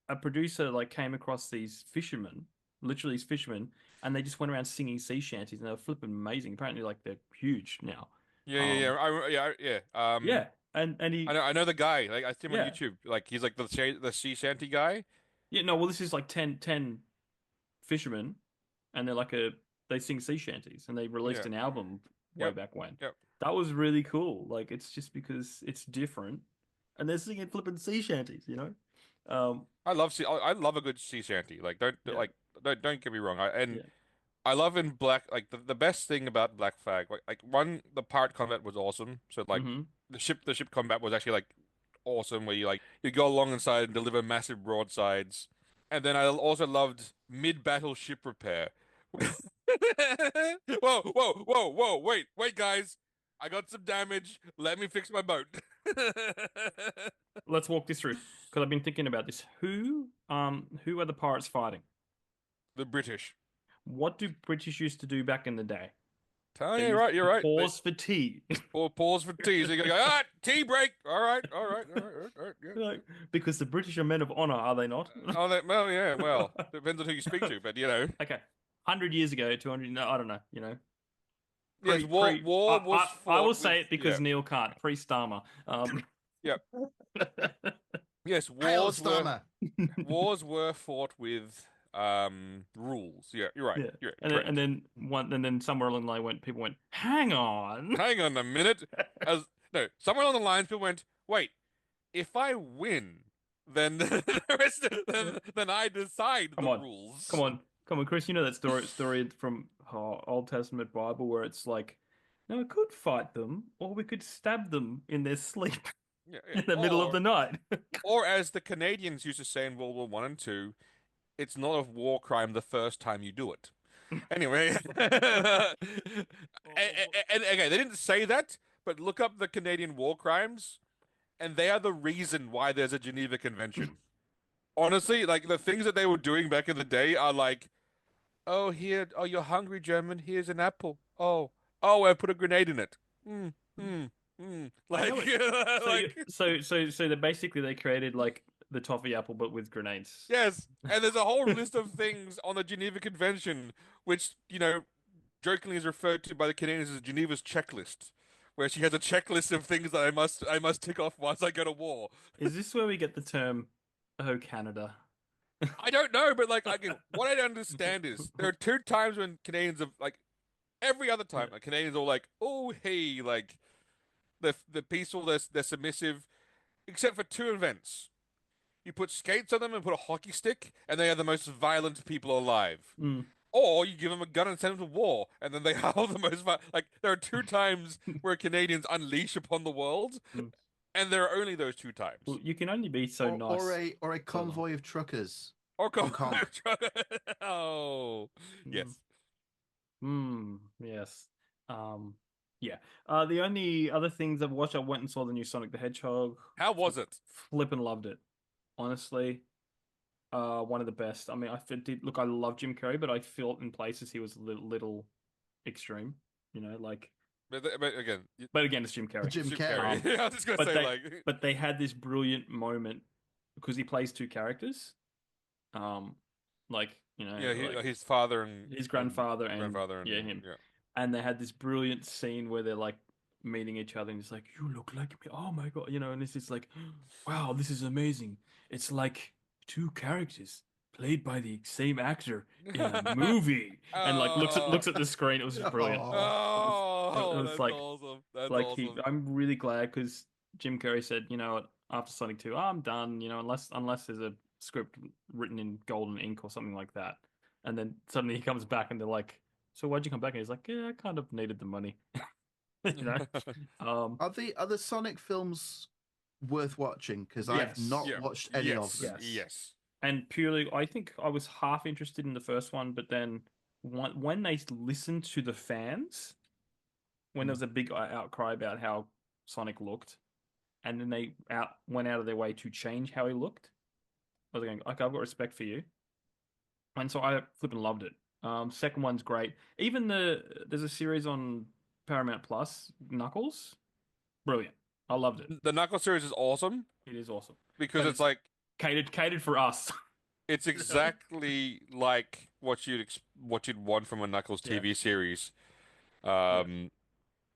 a producer like came across these fishermen, literally these fishermen, and they just went around singing sea shanties, and they were flipping amazing. Apparently, like they're huge now. Yeah, yeah, yeah. Um, Yeah. yeah, and he, I know the guy. Like I see him on yeah, YouTube. Like he's like the sea shanty guy. yeah. No, well, this is like ten fishermen, and they sing sea shanties, and they released Yeah. an album way Yep. back when. Yep. That was really cool. Like it's just because it's different, and they're singing flipping sea shanties, you know? Um, I love a good sea shanty. Like yeah, don't get me wrong. And yeah. I love in Black like the best thing about Black Flag like one the pirate combat was awesome. So like Hmm. the ship combat was actually like awesome where you go along inside and deliver massive broadsides. And then I also loved mid-battle ship repair. Wait, guys. I got some damage. Let me fix my boat. Let's walk this through because I've been thinking about this. Who are the pirates fighting? The British. What do British used to do back in the day? Oh, They yeah, used right, you're to right. They pause for tea. pause for tea. So you gotta go, tea break. All right, yeah. Like, because the British are men of honor, are they not? Oh, well, yeah, well, depends on who you speak to, but you know, Okay. 100 years ago, 200, no, I don't know, yes, war was I will fought say with, it because Neil can't, pre-Starmer. yeah, yes, Hail Starmer! wars were fought with rules. Yeah, Yeah. you're right, And correct. then somewhere along the line people went, hang on. Hang on a minute. As no, somewhere on the lines, people went, wait, if I win, then then I decide Come the on. rules. Come on, Chris. You know that story from Old Testament Bible where it's like, no, we could fight them, or we could stab them in their sleep Yeah, yeah. in the middle of the night. Or as the Canadians used to say in World War One and Two, it's not a war crime the first time you do it. Anyway, and again, they didn't say that, but look up the Canadian war crimes, and they are the reason why there's a Geneva Convention. Honestly, like the things that they were doing back in the day are like, oh you're hungry, German. Here's an apple. I put a grenade in it. Mm, mm, I Like, know it. like They created like the toffee apple, but with grenades. yes. And there's a whole list of things on the Geneva Convention, which jokingly is referred to by the Canadians as Geneva's checklist, where she has a checklist of things that I must tick off once I go to war. Is this where we get the term, "Oh, Canada"? I don't know, but like again, what I don't understand is there are two times when Canadians have like every other Yeah. time, like Canadians are all like, "Oh, hey," like they're peaceful, they're submissive, except for two events. You put skates on them and put a hockey stick, and they are the most violent people alive. Mm. Or you give them a gun and send them to war, and then they are the most like there are two times where Canadians unleash upon the world, Mm. and there are only those two Well, times. you can only be so Or nice a so long. convoy of truckers Or on go. conch. Oh, Mm. yes. Yes. Um, yeah. The only other things I've watched, I went and saw the new Sonic the Hedgehog. How was it? Flippin' loved it. Honestly, one of the best. I mean, did look. I love Jim Carrey, but I felt in places he was a little extreme. Like. But again, But again, it's Jim Carrey. Jim Jim Carrey. Carrey. I was just gonna But say they like, but they had this brilliant moment because he plays two characters. Um, yeah, like his father and his grandfather and grandfather yeah, and him. yeah. And they had this brilliant scene where they're like meeting each other, and he's like, "You look like me." Oh my God, and it's just like, "Wow, this is amazing." It's like two characters played by the same actor in a movie, and like looks Oh, at the screen. It was just brilliant. Oh, It was it oh, was that's like awesome. That's like he. awesome. I'm really glad because Jim Carrey said, what, after Sonic 2, I'm done. Unless there's a script written in golden ink or something like that, and then suddenly he comes back and they're like, "So why'd you come back?" And he's like, "Yeah, I kind of needed the money." You know. Um, are the Sonic films worth watching? Because I've yes, not Yeah. watched any of Yes. them. yes. Yes. And purely, I think I was half interested in the first one, but then when they listened to the fans, when there Mm. was a big outcry about how Sonic looked, and then they went out of their way to change how he looked, I was going, okay, I've got respect for you, and so I flipping loved it. Second one's great. Even there's a series on Paramount Plus, Knuckles, brilliant. I loved it. The Knuckles series is awesome It is awesome, because but it's it's like catered for us. it's You know? exactly like what you'd want from a Knuckles Yeah, TV series. yeah, Um,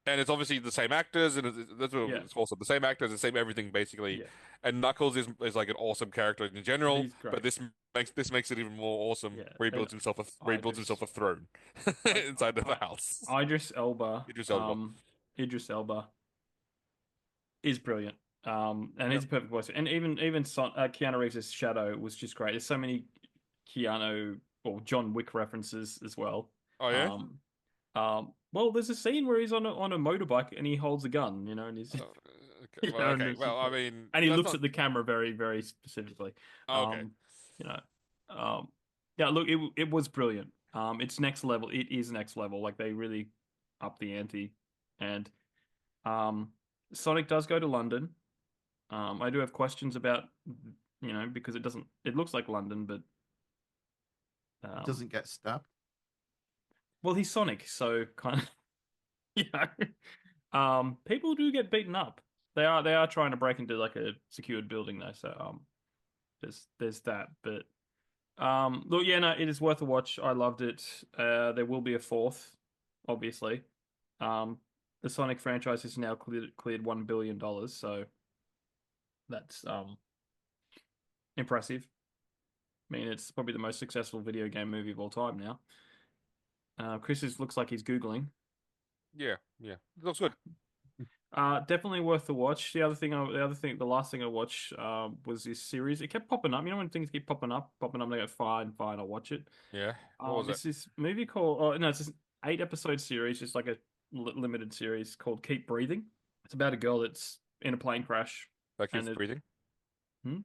and it's obviously the same actors, and that's what yeah, it's also the same actors, the same everything basically. yeah. And Knuckles is like an awesome character in general, He's but great. this makes it even more awesome Yeah, where and where I he builds himself just a throne I inside of the I house. Idris Elba, Idris Elba. Idris Elba is brilliant. And he's Yep. a perfect voice. And even Keanu Reeves' Shadow was just great. There's so many Keanu or John Wick references as well. Oh yeah. Um, well, there's a scene where he's on a motorbike and he holds a gun, and he's Uh, okay. Well, and okay. it's Well, just I like, mean, and he that's looks not at the camera very, very specifically. okay. Um, you know, um, yeah, look, it was brilliant. It's next level. It is next level. Like they really up the ante, and um, Sonic does go to London. I do have questions about, because it doesn't. It looks like London, but It um, doesn't get stabbed. well, he's Sonic, so kind of, you know. People do get beaten up. They are trying to break into like a secured building though, so there's that. But look, yeah, no, it is worth a watch. I loved it. There will be a fourth, obviously. Um, the Sonic franchise has now cleared $1 billion, so that's impressive. I mean, it's probably the most successful video game movie of all time now. Looks like he's Googling. Yeah. Yeah. It looks good. Definitely worth the watch. The last thing I watched was this series. It kept popping up. You know when things keep popping up, and I go, fine, fine, I'll watch it. Yeah. What was it? It's this movie called, oh no, it's this 8 episode series, just like a limited series called Keep Breathing. It's about a girl that's in a plane crash That and keeps breathing, hmm?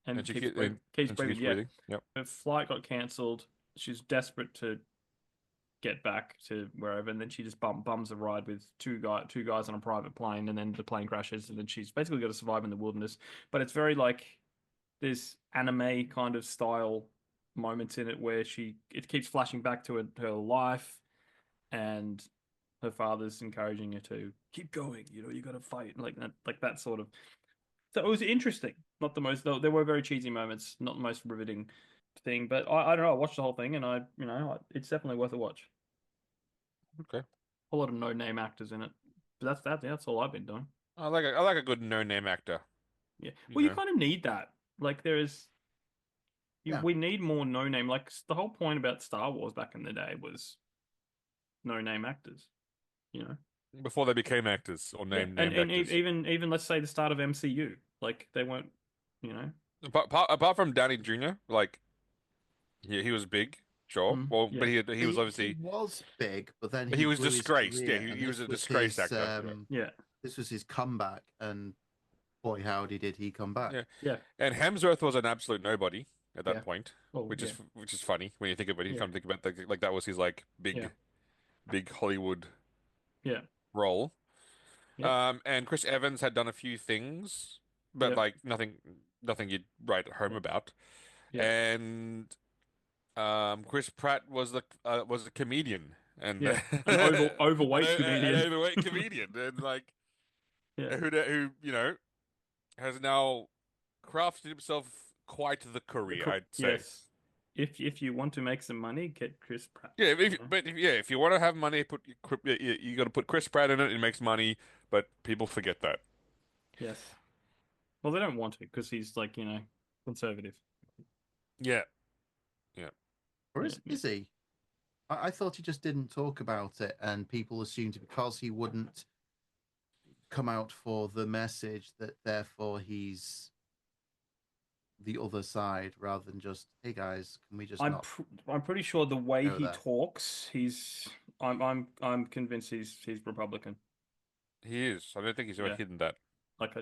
and and she keep keeps and she breathing. keeps Yeah, breathing. Yep. her flight got cancelled. She's desperate to get back to wherever, and then she just bums a ride with two guys on a private plane, and then the plane crashes, and then she's basically got to survive in the wilderness. But it's very like there's anime kind of style moments in it where it keeps flashing back to her life, and her father's encouraging her to keep going. You got to fight like that sort of. So it was interesting. Not the most. There were very cheesy moments. Not the most riveting thing, but I don't know. I watched the whole thing, and it's definitely worth a watch. Okay. A lot of no-name actors in it. But that's all I've been doing. I like a good no-name actor. Yeah. You Well, you know. kind of need that. Like Yeah. we need more no-name. Like the whole point about Star Wars back in the day was no-name actors, you know. Before they became actors or Yeah. And named and actors. even let's say the start of MCU, like they weren't, you know. Apart from Downey Jr., like he was big, sure. Well, but Yeah. he was He obviously was big, but then he he was blew his disgraced. Yeah, career, and he was this a was disgraced his actor. Yeah. this was his comeback. And boy, howdy did he come back. Yeah, Yeah. and Hemsworth was an absolute nobody at that Yeah. point, Oh, which is yeah. which is funny when you think about it. You Yeah. come to think about like that was his like Yeah. big Hollywood Yeah. role. Yep. And Chris Evans had done a few things, but Yep. like nothing you'd write home about. Yeah. And Chris Pratt was a comedian and Yeah. An an overweight comedian. overweight comedian and like Yeah. who has now crafted himself quite the career, I'd say. Yes. if you want to make some money, get Chris Pratt. Yeah, You know? if you want to have money, you got to put Chris Pratt in it. It makes money, but people forget that. Yes. Well, they don't want to because he's like, conservative. Yeah, yeah. Or Yeah, yeah. is he? I thought he just didn't talk about it, and people assumed because he wouldn't come out for the message that therefore he's the other side rather than just, hey guys, can we just not I'm pretty sure the way go he there? talks, I'm convinced he's Republican. He is. I don't think he's ever Yeah. hidden that.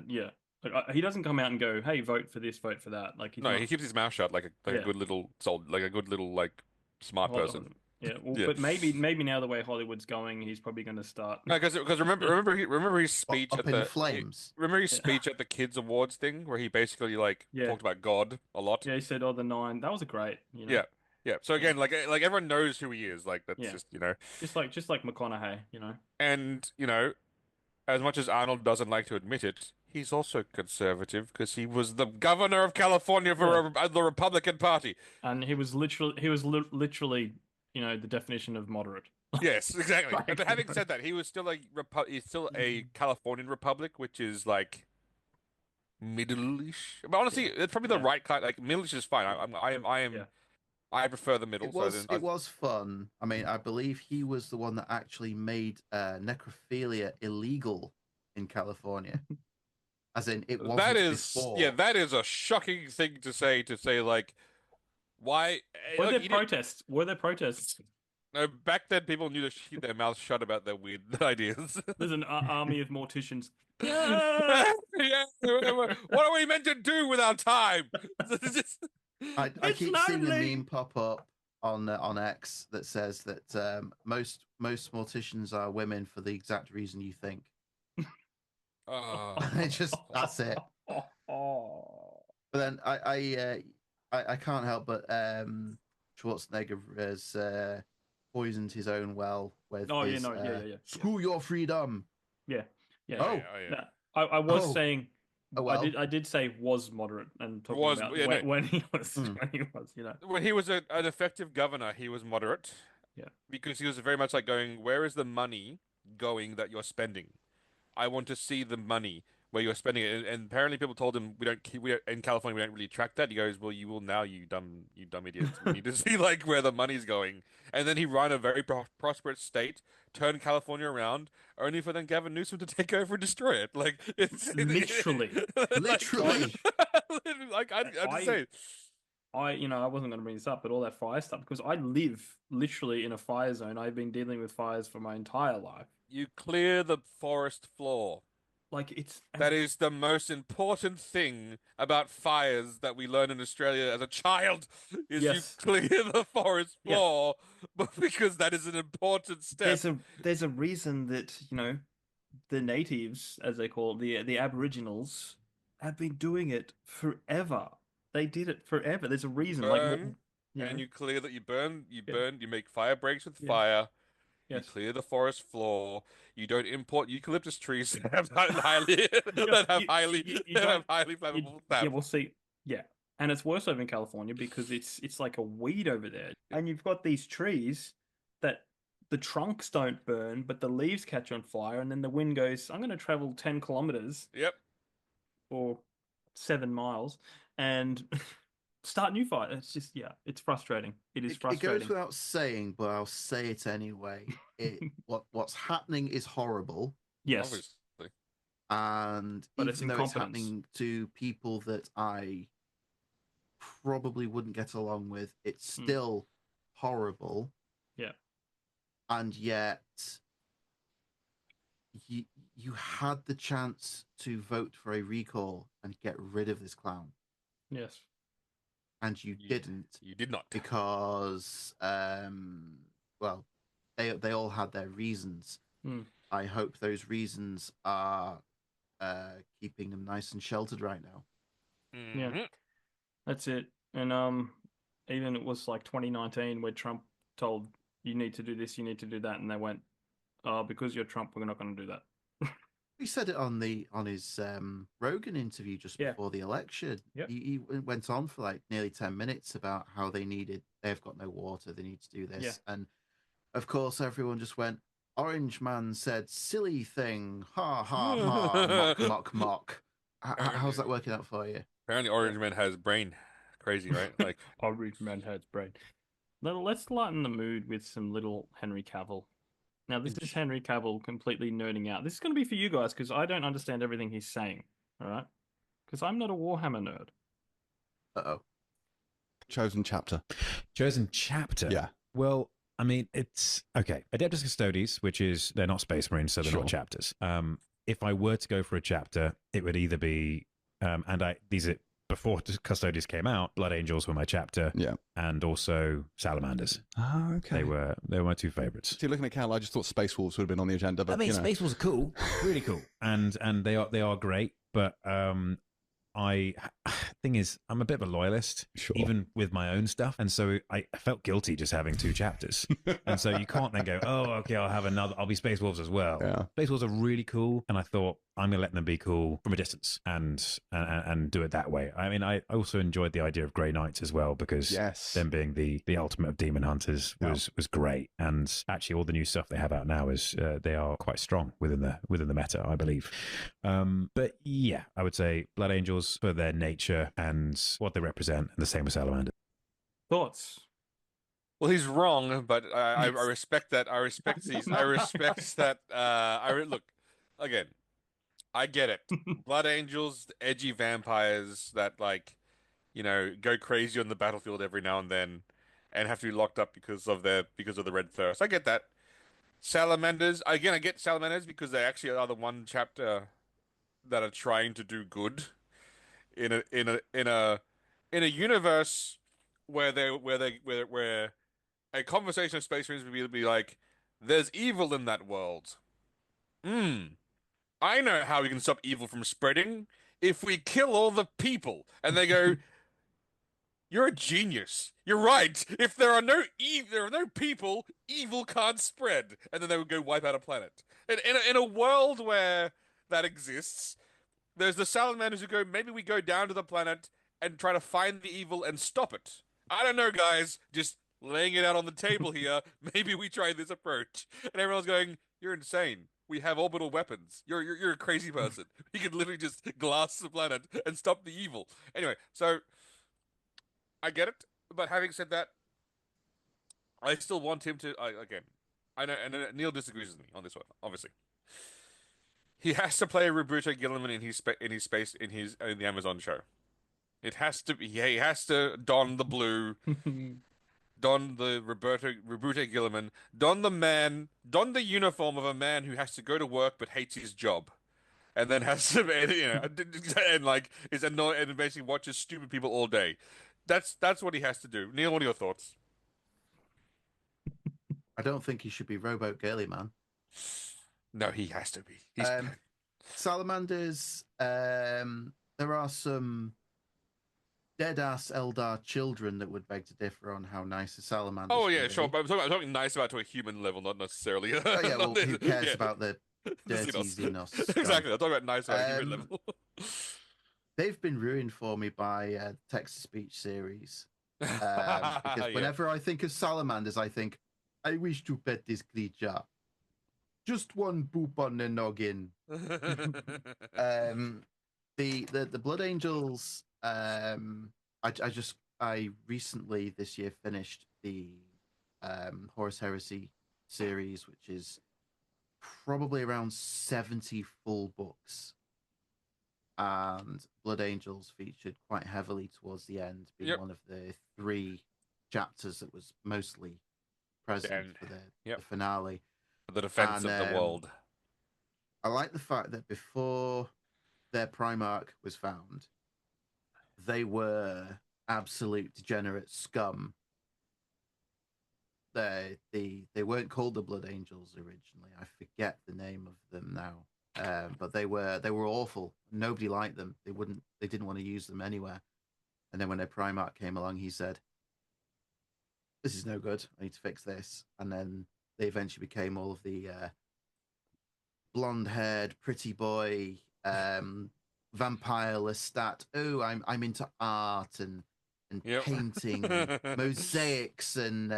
Yeah. Like he doesn't come out and go, "Hey, vote for this, vote for that." Like he's No, he not. keeps his mouth shut like a Yeah. good little soul, like a good little like smart Hold on. person. Yeah. Well, Yeah. but maybe now the way Hollywood's going, he's probably going to start. No, because remember his speech Up at in flames. remember his Yeah. speech at the Kids Awards thing where he basically like Yeah. talked about God a lot. Yeah. He said, "Oh, the nine." That was a great. Yeah, yeah. So Yeah. again, like everyone knows who he is. Like that's Yeah. just you know, Just like McConaughey. and you know, as much as Arnold doesn't like to admit it, he's also conservative because he was the governor of California Yeah. for the Republican Party. And he was literally, the definition of moderate. Yes, exactly. And Like, having said that, he was still he's still a Californian Republic, which is like middle-ish. But honestly, yeah. it's probably the Yeah. right kind. Like middle-ish is fine. Yeah. I prefer the middle. So then, It was fun. I mean, I believe he was the one that actually made necrophilia illegal in California. As in, it that wasn't is yeah, before. that is a shocking thing to say. To say like why? Were Look, there you did protests? Were there protests? no, back then people knew to keep their mouths shut about their weird ideas. There's an army of morticians. Yeah. Yeah, what are we meant to do with our time? Just- I It's keep seeing a lonely. meme pop up on X that says that most morticians are women for the exact reason you think. It just that's it. But then I can't help but Schwarzenegger has poisoned his own well with Oh yeah, his no, yeah. screw your freedom. Yeah. Yeah. Oh Oh, yeah, oh yeah. No, I was oh, saying oh I well. did I did say was moderate and talking Was about yeah, no. when he was Hmm. when he was. When he was an effective governor, he was moderate Yeah. because he was very much like going, where is the money going that you're spending? I want to see the money where you're spending it. And apparently people told him we don't in California we don't really track that. He goes, well, you will now, you dumb idiots. We need to see like where the money's going. And then he ran a very prosperous state, turned California around, only for then Gavin Newsom to take over and destroy it. Like it's Literally. like, Literally. like I'm just I saying. I wasn't going to bring this up, but all that fire stuff because I live literally in a fire zone. I've been dealing with fires for my entire life. You clear the forest floor. Like it's That and is the most important thing about fires that we learn in Australia as a child, is you yes. clear the forest Yeah. floor, but because that is an important step. There's a reason that, the natives, as they call it, the Aboriginals, have been doing it forever. They did it forever. There's a You reason, like burn you and know, you clear that yeah, you make fire breaks with yeah, fire, you yes. clear the forest floor, you don't import eucalyptus trees that have highly Yeah, you that have don't highly you flammable yeah, sap. we'll see. Yeah. And it's worse over in California because it's like a weed over there. And you've got these trees that the trunks don't burn, but the leaves catch on fire, and then the wind goes, I'm gonna travel 10 kilometers Yep. or 7 miles and start new fire. It's just it's frustrating. It is It goes frustrating. without saying, but I'll say it anyway. What's happening is horrible, Yes, Obviously. and but it's even though it's incompetence. happening to people that I probably wouldn't get along with, it's Mm, still horrible, yeah. and yet you you had the chance to vote for a recall and get rid of this clown, Yes. and you You, didn't you did not. because well, they all had their reasons. Mm, I hope those reasons are keeping them nice and sheltered right now. yeah. Mhm. That's it. And even it was like 2019 where Trump told you need to do this, you need to do that, and they went, "Oh, because you're Trump, we're not going to do that." He said it on his Rogan interview just Yeah. before the election. Yep. He went on for like nearly 10 minutes about how they've got no water, they need to do this. Yeah. And of course, everyone just went, Orange Man said silly thing, ha ha ha, mock, mock, mock. How's that working out for you? Apparently, Orange Man has brain. Crazy, right? Like, Orange Man has brain. Let's lighten the mood with some little Henry Cavill. Now, this is Henry Cavill completely nerding out. This is going to be for you guys because I don't understand everything he's saying. All right? Because I'm not a Warhammer nerd. Uh-oh. Chosen chapter. Chosen chapter? Yeah. Well, I mean, it's okay. Adeptus Custodes, which is they're not Space Marines, so they're not chapters. If I were to go for a chapter, it would either be these are before Custodes came out. Blood Angels were my chapter, and also Salamanders. Oh, okay. They were my two favorites. See, looking at Cal, I just thought Space Wolves would have been on the agenda, but I mean, Space Wolves are cool, really cool, and they are great, but thing is, I'm a bit of a loyalist, even with my own stuff, and so I felt guilty just having two chapters, and so you can't then go, oh, okay, I'll be Space Wolves as well. Yeah. Space Wolves are really cool, and I thought I'm gonna let them be cool from a distance and do it that way. I mean, I also enjoyed the idea of Grey Knights as well because them being the ultimate of demon hunters was great, and actually all the new stuff they have out now is they are quite strong within the meta, I believe. But yeah, I would say Blood Angels for their nature and what they represent, and the same with Salamander. Thoughts? Well, he's wrong, but I respect that. I respect that. Look, again, I get it. Blood Angels, edgy vampires that go crazy on the battlefield every now and then, and have to be locked up because of the red thirst. I get that. Salamanders, again, I get Salamanders because they actually are the one chapter that are trying to do good in a universe where a conversation of Space Marines would be like, there's evil in that world. I know how we can stop evil from spreading if we kill all the people. And they go, you're a genius. You're right. If there are no people, evil can't spread. And then they would go wipe out a planet. In a world where that exists, there's the salamanders who go, maybe we go down to the planet and try to find the evil and stop it. I don't know, guys. Just laying it out on the table here. Maybe we try this approach. And everyone's going, you're insane. We have orbital weapons. You're a crazy person. You can literally just glass the planet and stop the evil. Anyway, so I get it. But having said that, I still want him to again. I know, and Neil disagrees with me on this one. Obviously, he has to play Roberto Gilliman in the Amazon show. It has to be. He has to don the blue. Don the Roberto Gilliman, don the uniform of a man who has to go to work but hates his job, and then has to, and is annoyed and basically watches stupid people all day. That's what he has to do. Neil, what are your thoughts? I don't think he should be Rowboat Girly Man. No, he has to be. Salamanders. There are some dead-ass Eldar children that would beg to differ on how nice a salamander. Oh yeah, sure, but I'm talking nice about to a human level, not necessarily. Oh yeah, well, who cares about the dirty Xenos? Exactly, I'm talking about nice about a human level. They've been ruined for me by text-to-speech series. Because whenever I think of salamanders, I think, I wish to pet this creature. Just one boop on the noggin. The Blood Angels. I recently this year finished the Horus Heresy series, which is probably around 70 full books, and Blood Angels featured quite heavily towards the end, being one of the 3 chapters that was mostly present for the finale. The defense of the world. I like the fact that before their Primarch was found, they were absolute degenerate scum. They weren't called the Blood Angels originally. I forget the name of them now. But they were awful. Nobody liked them. They didn't want to use them anywhere. And then when their Primarch came along, he said, "This is no good. I need to fix this." And then they eventually became all of the blonde-haired, pretty boy, vampire Lestat. Oh, I'm into art and Yep. painting and mosaics and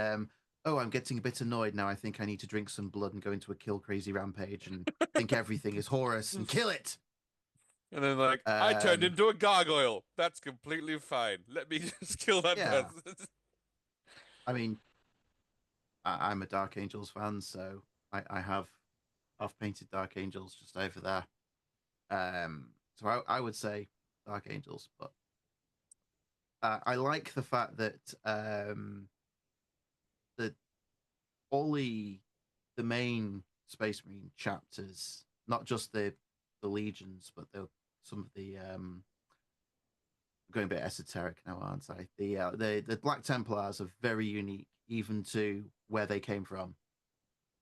oh, I'm getting a bit annoyed now. I think I need to drink some blood and go into a kill crazy rampage and think everything is Horus and kill it. And then like, I turned into a gargoyle. That's completely fine. Let me just kill that Yeah. person. I mean, I'm a Dark Angels fan, so I have painted Dark Angels just over there. So I would say Dark Angels, but I like the fact that that all the main Space Marine chapters, not just the legions, but some of the going a bit esoteric now, aren't I? The Black Templars are very unique, even to where they came from.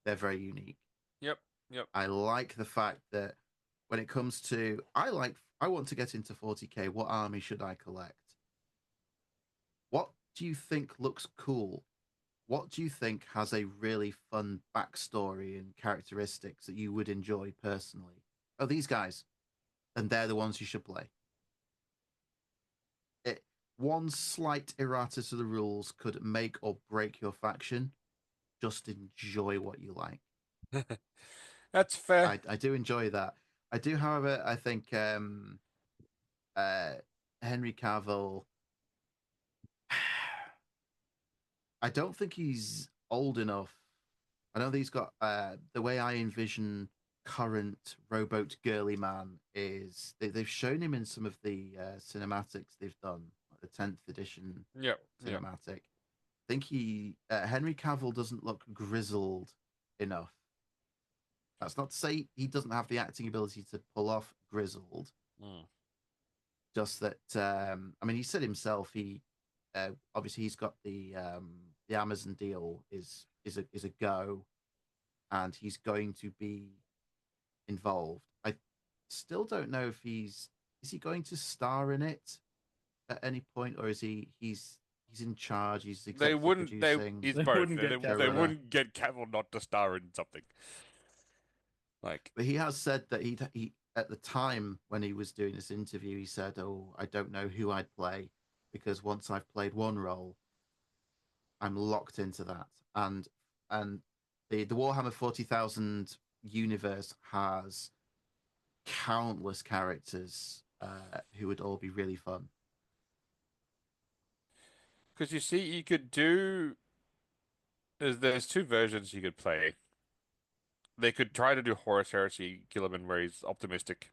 They're very unique. Yep. I like the fact that when it comes to, I want to get into 40k. What army should I collect? What do you think looks cool? What do you think has a really fun backstory and characteristics that you would enjoy personally? Oh, these guys. And they're the ones you should play. One slight errata to the rules could make or break your faction. Just enjoy what you like. That's fair. I do enjoy that. I do, however, I think Henry Cavill, I don't think he's old enough. I know that he's got the way I envision current rowboat girly man is they've shown him in some of the cinematics they've done, like the 10th edition cinematic. I think Henry Cavill doesn't look grizzled enough. That's not to say he doesn't have the acting ability to pull off grizzled. Just that I mean, he said himself he obviously he's got the Amazon deal is a go, and he's going to be involved. I still don't know if is he going to star in it at any point, or is he's in charge? He's executive producing. He's They both. wouldn't get They wouldn't get Cavill not to star in something. Like, but he has said that he at the time when he was doing this interview, he said, "Oh, I don't know who I'd play because once I've played one role, I'm locked into that." And the Warhammer 40,000 universe has countless characters who would all be really fun. because you see, you could do. There's two versions you could play. They could try to do Horus Heresy Gilliman, where he's optimistic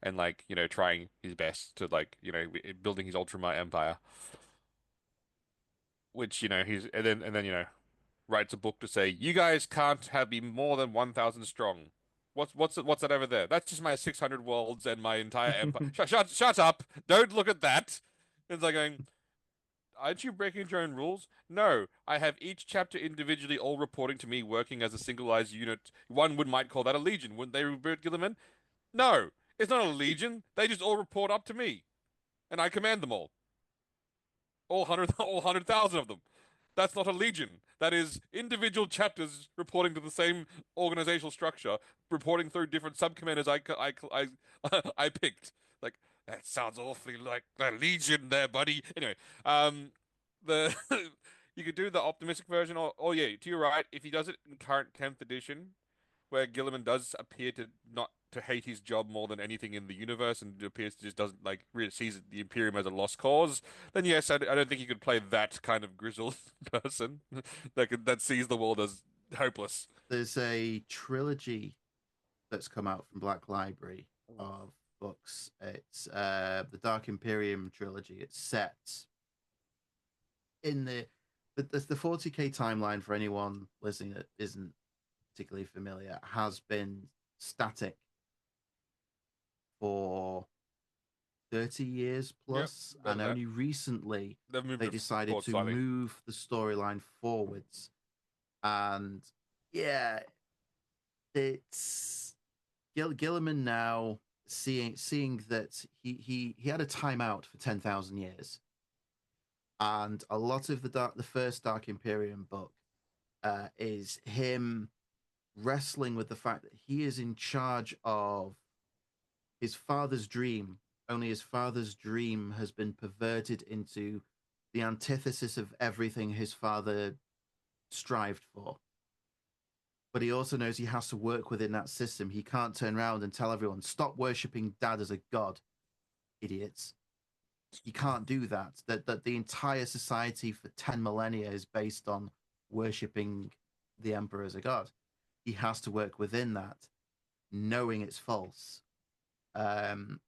and like, trying his best to like, building his Ultramar empire. Which, he's and then writes a book to say, you guys can't be more than 1,000 strong. What's that over there? That's just my 600 worlds and my entire empire. Shut up! Don't look at that. It's like going, aren't you breaking your own rules? No, I have each chapter individually, all reporting to me, working as a singleized unit. One might call that a legion, wouldn't they, Robert Gilliman? No, it's not a legion. They just all report up to me, and I command them all. All 100,000 of them. That's not a legion. That is individual chapters reporting to the same organizational structure, reporting through different subcommanders I picked. Like, that sounds awfully like a legion there, buddy. Anyway, the you could do the optimistic version, or yeah, to your right, if he does it in current 10th edition, where Gilliman does appear to not to hate his job more than anything in the universe and appears to just doesn't like really sees the Imperium as a lost cause, then yes, I don't think you could play that kind of grizzled person that sees the world as hopeless. There's a trilogy that's come out from Black Library of books. It's the Dark Imperium trilogy. It's set in the 40k timeline. For anyone listening that isn't particularly familiar, has been static for 30 years plus, and only recently they decided to move the storyline forwards. And yeah, it's Gilliman now seeing that he had a timeout for 10,000 years, and a lot of the first Dark Imperium book is him wrestling with the fact that he is in charge of his father's dream, only his father's dream has been perverted into the antithesis of everything his father strived for. But he also knows he has to work within that system. He can't turn around and tell everyone, stop worshipping dad as a god, idiots. He can't do that. That the entire society for 10 millennia is based on worshipping the emperor as a god. He has to work within that, knowing it's false. Even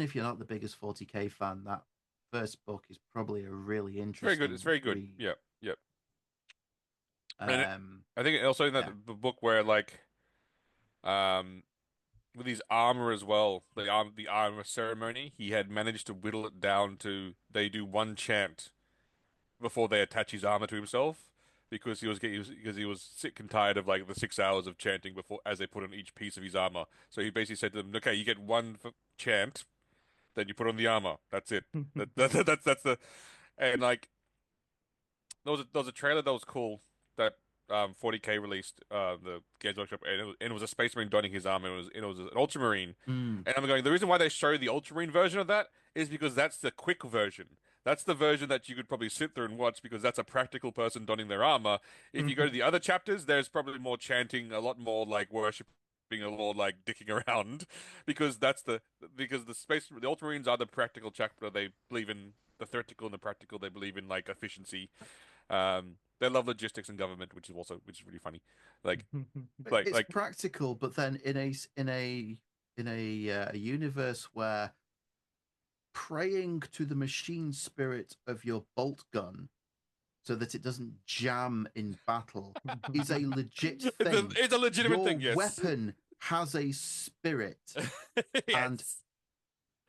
if you're not the biggest 40k fan, that first book is probably a really interesting. Very good. It's very good. read. Yep. Yep. Um, I think also in that the book where like, with his armor as well, the armor ceremony, he had managed to whittle it down to they do one chant before they attach his armor to himself because he was sick and tired of like the 6 hours of chanting before as they put on each piece of his armor. So he basically said to them, "Okay, you get one chant, then you put on the armor. That's it. That's the." And like there was a trailer that was cool that 40K released the Games Workshop, and it was a Space Marine donning his armor. It was an Ultramarine, and I'm going. The reason why they show the Ultramarine version of that is because that's the quick version. That's the version that you could probably sit through and watch because that's a practical person donning their armor. If you go to the other chapters, there's probably more chanting, a lot more like worshiping, a lot like dicking around, because the Ultramarines are the practical chapter. They believe in the theoretical and the practical. They believe in like efficiency. They love logistics and government, which is really funny. Like, it's practical, but then in a universe where praying to the machine spirit of your bolt gun so that it doesn't jam in battle is a legit thing. It's a legitimate thing. Yes. Your weapon has a spirit, yes. And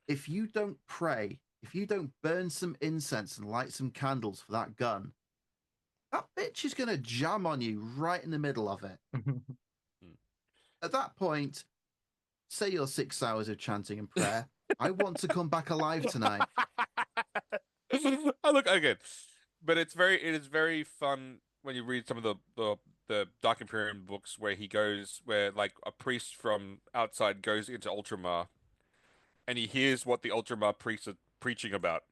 if you don't pray, if you don't burn some incense and light some candles for that gun, that bitch is going to jam on you right in the middle of it. At that point, say your 6 hours of chanting and prayer. I want to come back alive tonight. I look again, but it is very fun when you read some of the Dark Imperium books where like a priest from outside goes into Ultramar, and he hears what the Ultramar priests are preaching about,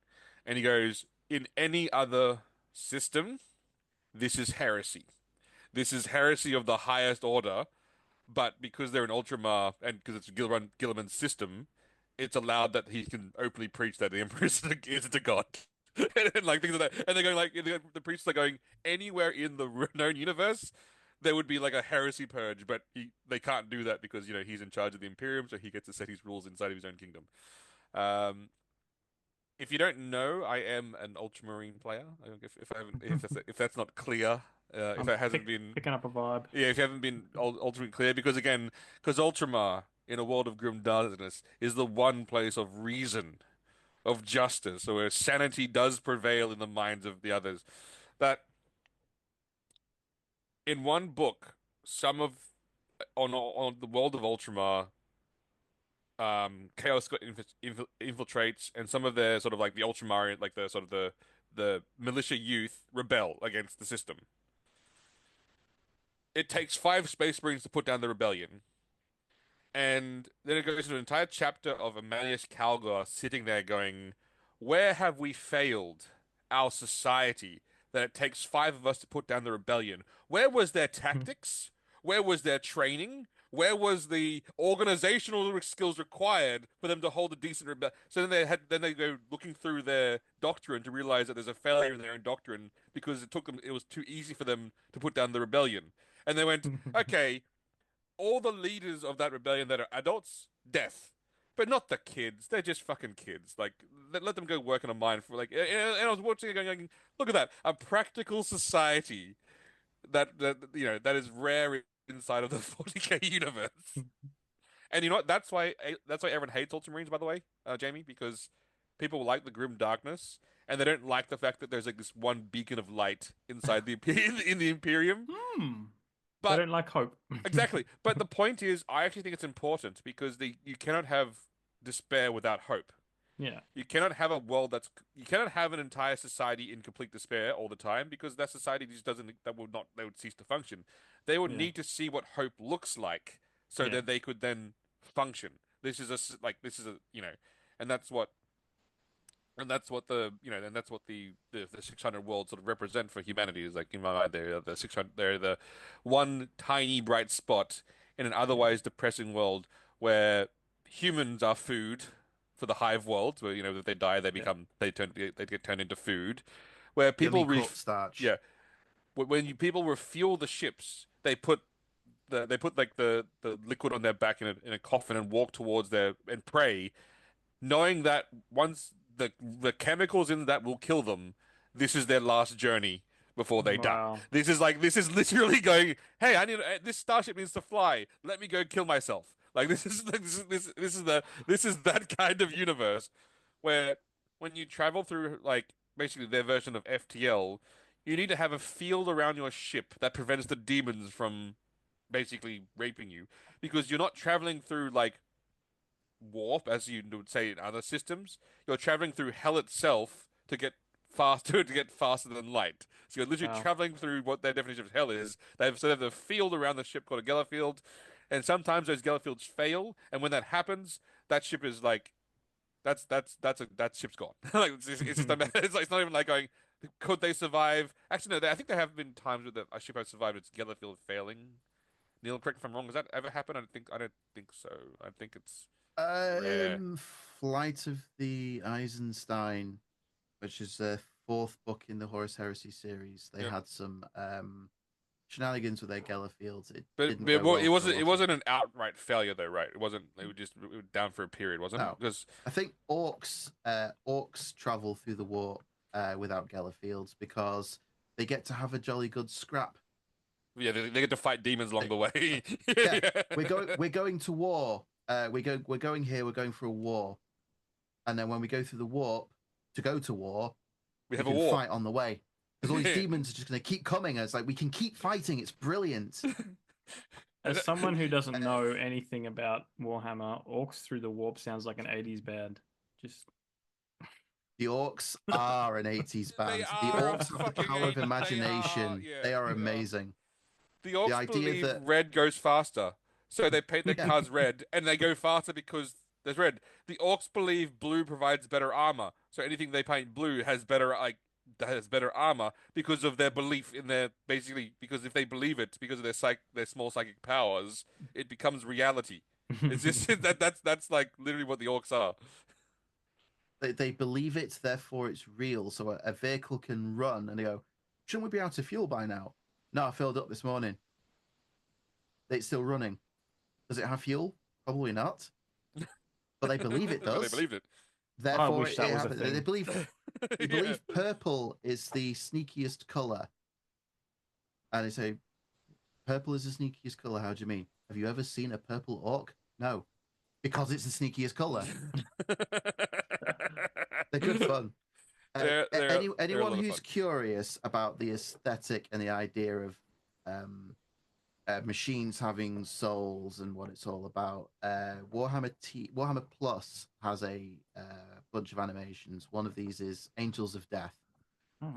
and he goes, in any other system, this is heresy. This is heresy of the highest order, but because they're an Ultramar and because it's Gilliman's system, it's allowed that he can openly preach that the Emperor isn't a god. and like things like that. And they're going like the priests are going anywhere in the known universe, there would be like a heresy purge, but they can't do that because he's in charge of the Imperium, so he gets to set his rules inside of his own kingdom. If you don't know, I am an Ultramarine player. If that's not clear, if that hasn't been picking up a vibe. Yeah, if you haven't been ultimately clear, because Ultramar in a world of grim darkness is the one place of reason, of justice, where sanity does prevail in the minds of the others. That in one book, on the world of Ultramar, Chaos infiltrates, and some of their sort of like the Ultramar, like the sort of the militia youth rebel against the system. It takes 5 Space Marines to put down the rebellion. And then it goes into an entire chapter of Amalius Calgar sitting there going, where have we failed our society that it takes 5 of us to put down the rebellion? Where was their tactics? Where was their training? Where was the organizational skills required for them to hold a decent rebellion? So then they go looking through their doctrine to realize that there's a failure in their own doctrine because it was too easy for them to put down the rebellion. And they went, okay, all the leaders of that rebellion that are adults, death. But not the kids. They're just fucking kids. Like, let them go work in a mine for like. And I was watching it going, look at that, a practical society that is rare inside of the 40K universe. And you know what? That's why everyone hates Ultramarines, by the way, Jamie, because people like the grim darkness, and they don't like the fact that there's like this one beacon of light inside in the Imperium. But I don't like hope. Exactly. But the point is, I actually think it's important because you cannot have despair without hope. Yeah. You cannot have a world you cannot have an entire society in complete despair all the time because that society just doesn't they would cease to function. They would Yeah. need to see what hope looks like so Yeah. that they could then function. This is a and that's what and that's what the 600 worlds sort of represent for humanity is like in my mind they're the 600 they're the one tiny bright spot in an Yeah. otherwise depressing world where humans are food for the hive world where if they die Yeah. they get turned into food where Yummy people corpse starch. yeah people refuel the ships they put like the liquid on their back in a coffin and walk towards their and pray knowing that once the chemicals in that will kill them, this is their last journey before they die. Wow. This is literally going, hey, I need this starship needs to fly. Let me go kill myself. Like this is that kind of universe where when you travel through like basically their version of FTL, you need to have a field around your ship that prevents the demons from basically raping you because you're not traveling through like warp, as you would say in other systems. You're traveling through hell itself to get faster to get faster than light. So you're literally Wow. traveling through what their definition of hell is. They have a field around the ship called a Geller field, and sometimes those Geller fields fail, and when that happens, that ship is like that ship's gone. Like it's just it's not even like going. Could they survive? Actually, no. I think there have been times where a ship has survived its Geller field failing. Neil, correct me if I'm wrong. Has that ever happened? I don't think so. I think it's rare. Flight of the Eisenstein, which is the fourth book in the Horus Heresy series. They Yeah. had some shenanigans with their Geller fields. It But didn't it, go well it for a wasn't lot of. an outright failure though, right? It wasn't. It was down for a period, wasn't it? No. Because I think orcs travel through the warp without Geller fields because they get to have a jolly good scrap. yeah, they get to fight demons along the way. Yeah, we're going to war. We're going here. We're going for a war, and then when we go through the warp to go to war, We have a can war. fight on the way because all these demons are just going to keep coming. And it's like we can keep fighting. It's brilliant. As someone who doesn't know anything about Warhammer, Orcs Through the Warp sounds like an 80s band. Just The orcs are an 80s band. They The are a orcs have the fucking power of 80s They are, imagination. yeah, They are they are. amazing. The orcs idea believe that- red goes faster, so they paint their Yeah. cars red, and they go faster because there's red. The orcs believe blue provides better armor, so anything they paint blue has better armor because of their belief in their basically because if they believe it because of their small psychic powers, it becomes reality. It's just that's like literally what the orcs are. They believe it, therefore it's real. So a vehicle can run, and they go, "Shouldn't we be out of fuel by now?" No, I filled up this morning. It's still running. Does it have fuel? Probably not. But they believe it But does. they believed it. Therefore, wish that was a happens. They thing. believe they believe purple is the sneakiest color, and they say, "Purple is the sneakiest color." How do you mean? Have you ever seen a purple orc? No, because it's the sneakiest color. They're good fun. They're a Anyone lot of who's fun. curious about the aesthetic and the idea of machines having souls and what it's all about, Warhammer Plus has a bunch of animations. One of these is Angels of Death.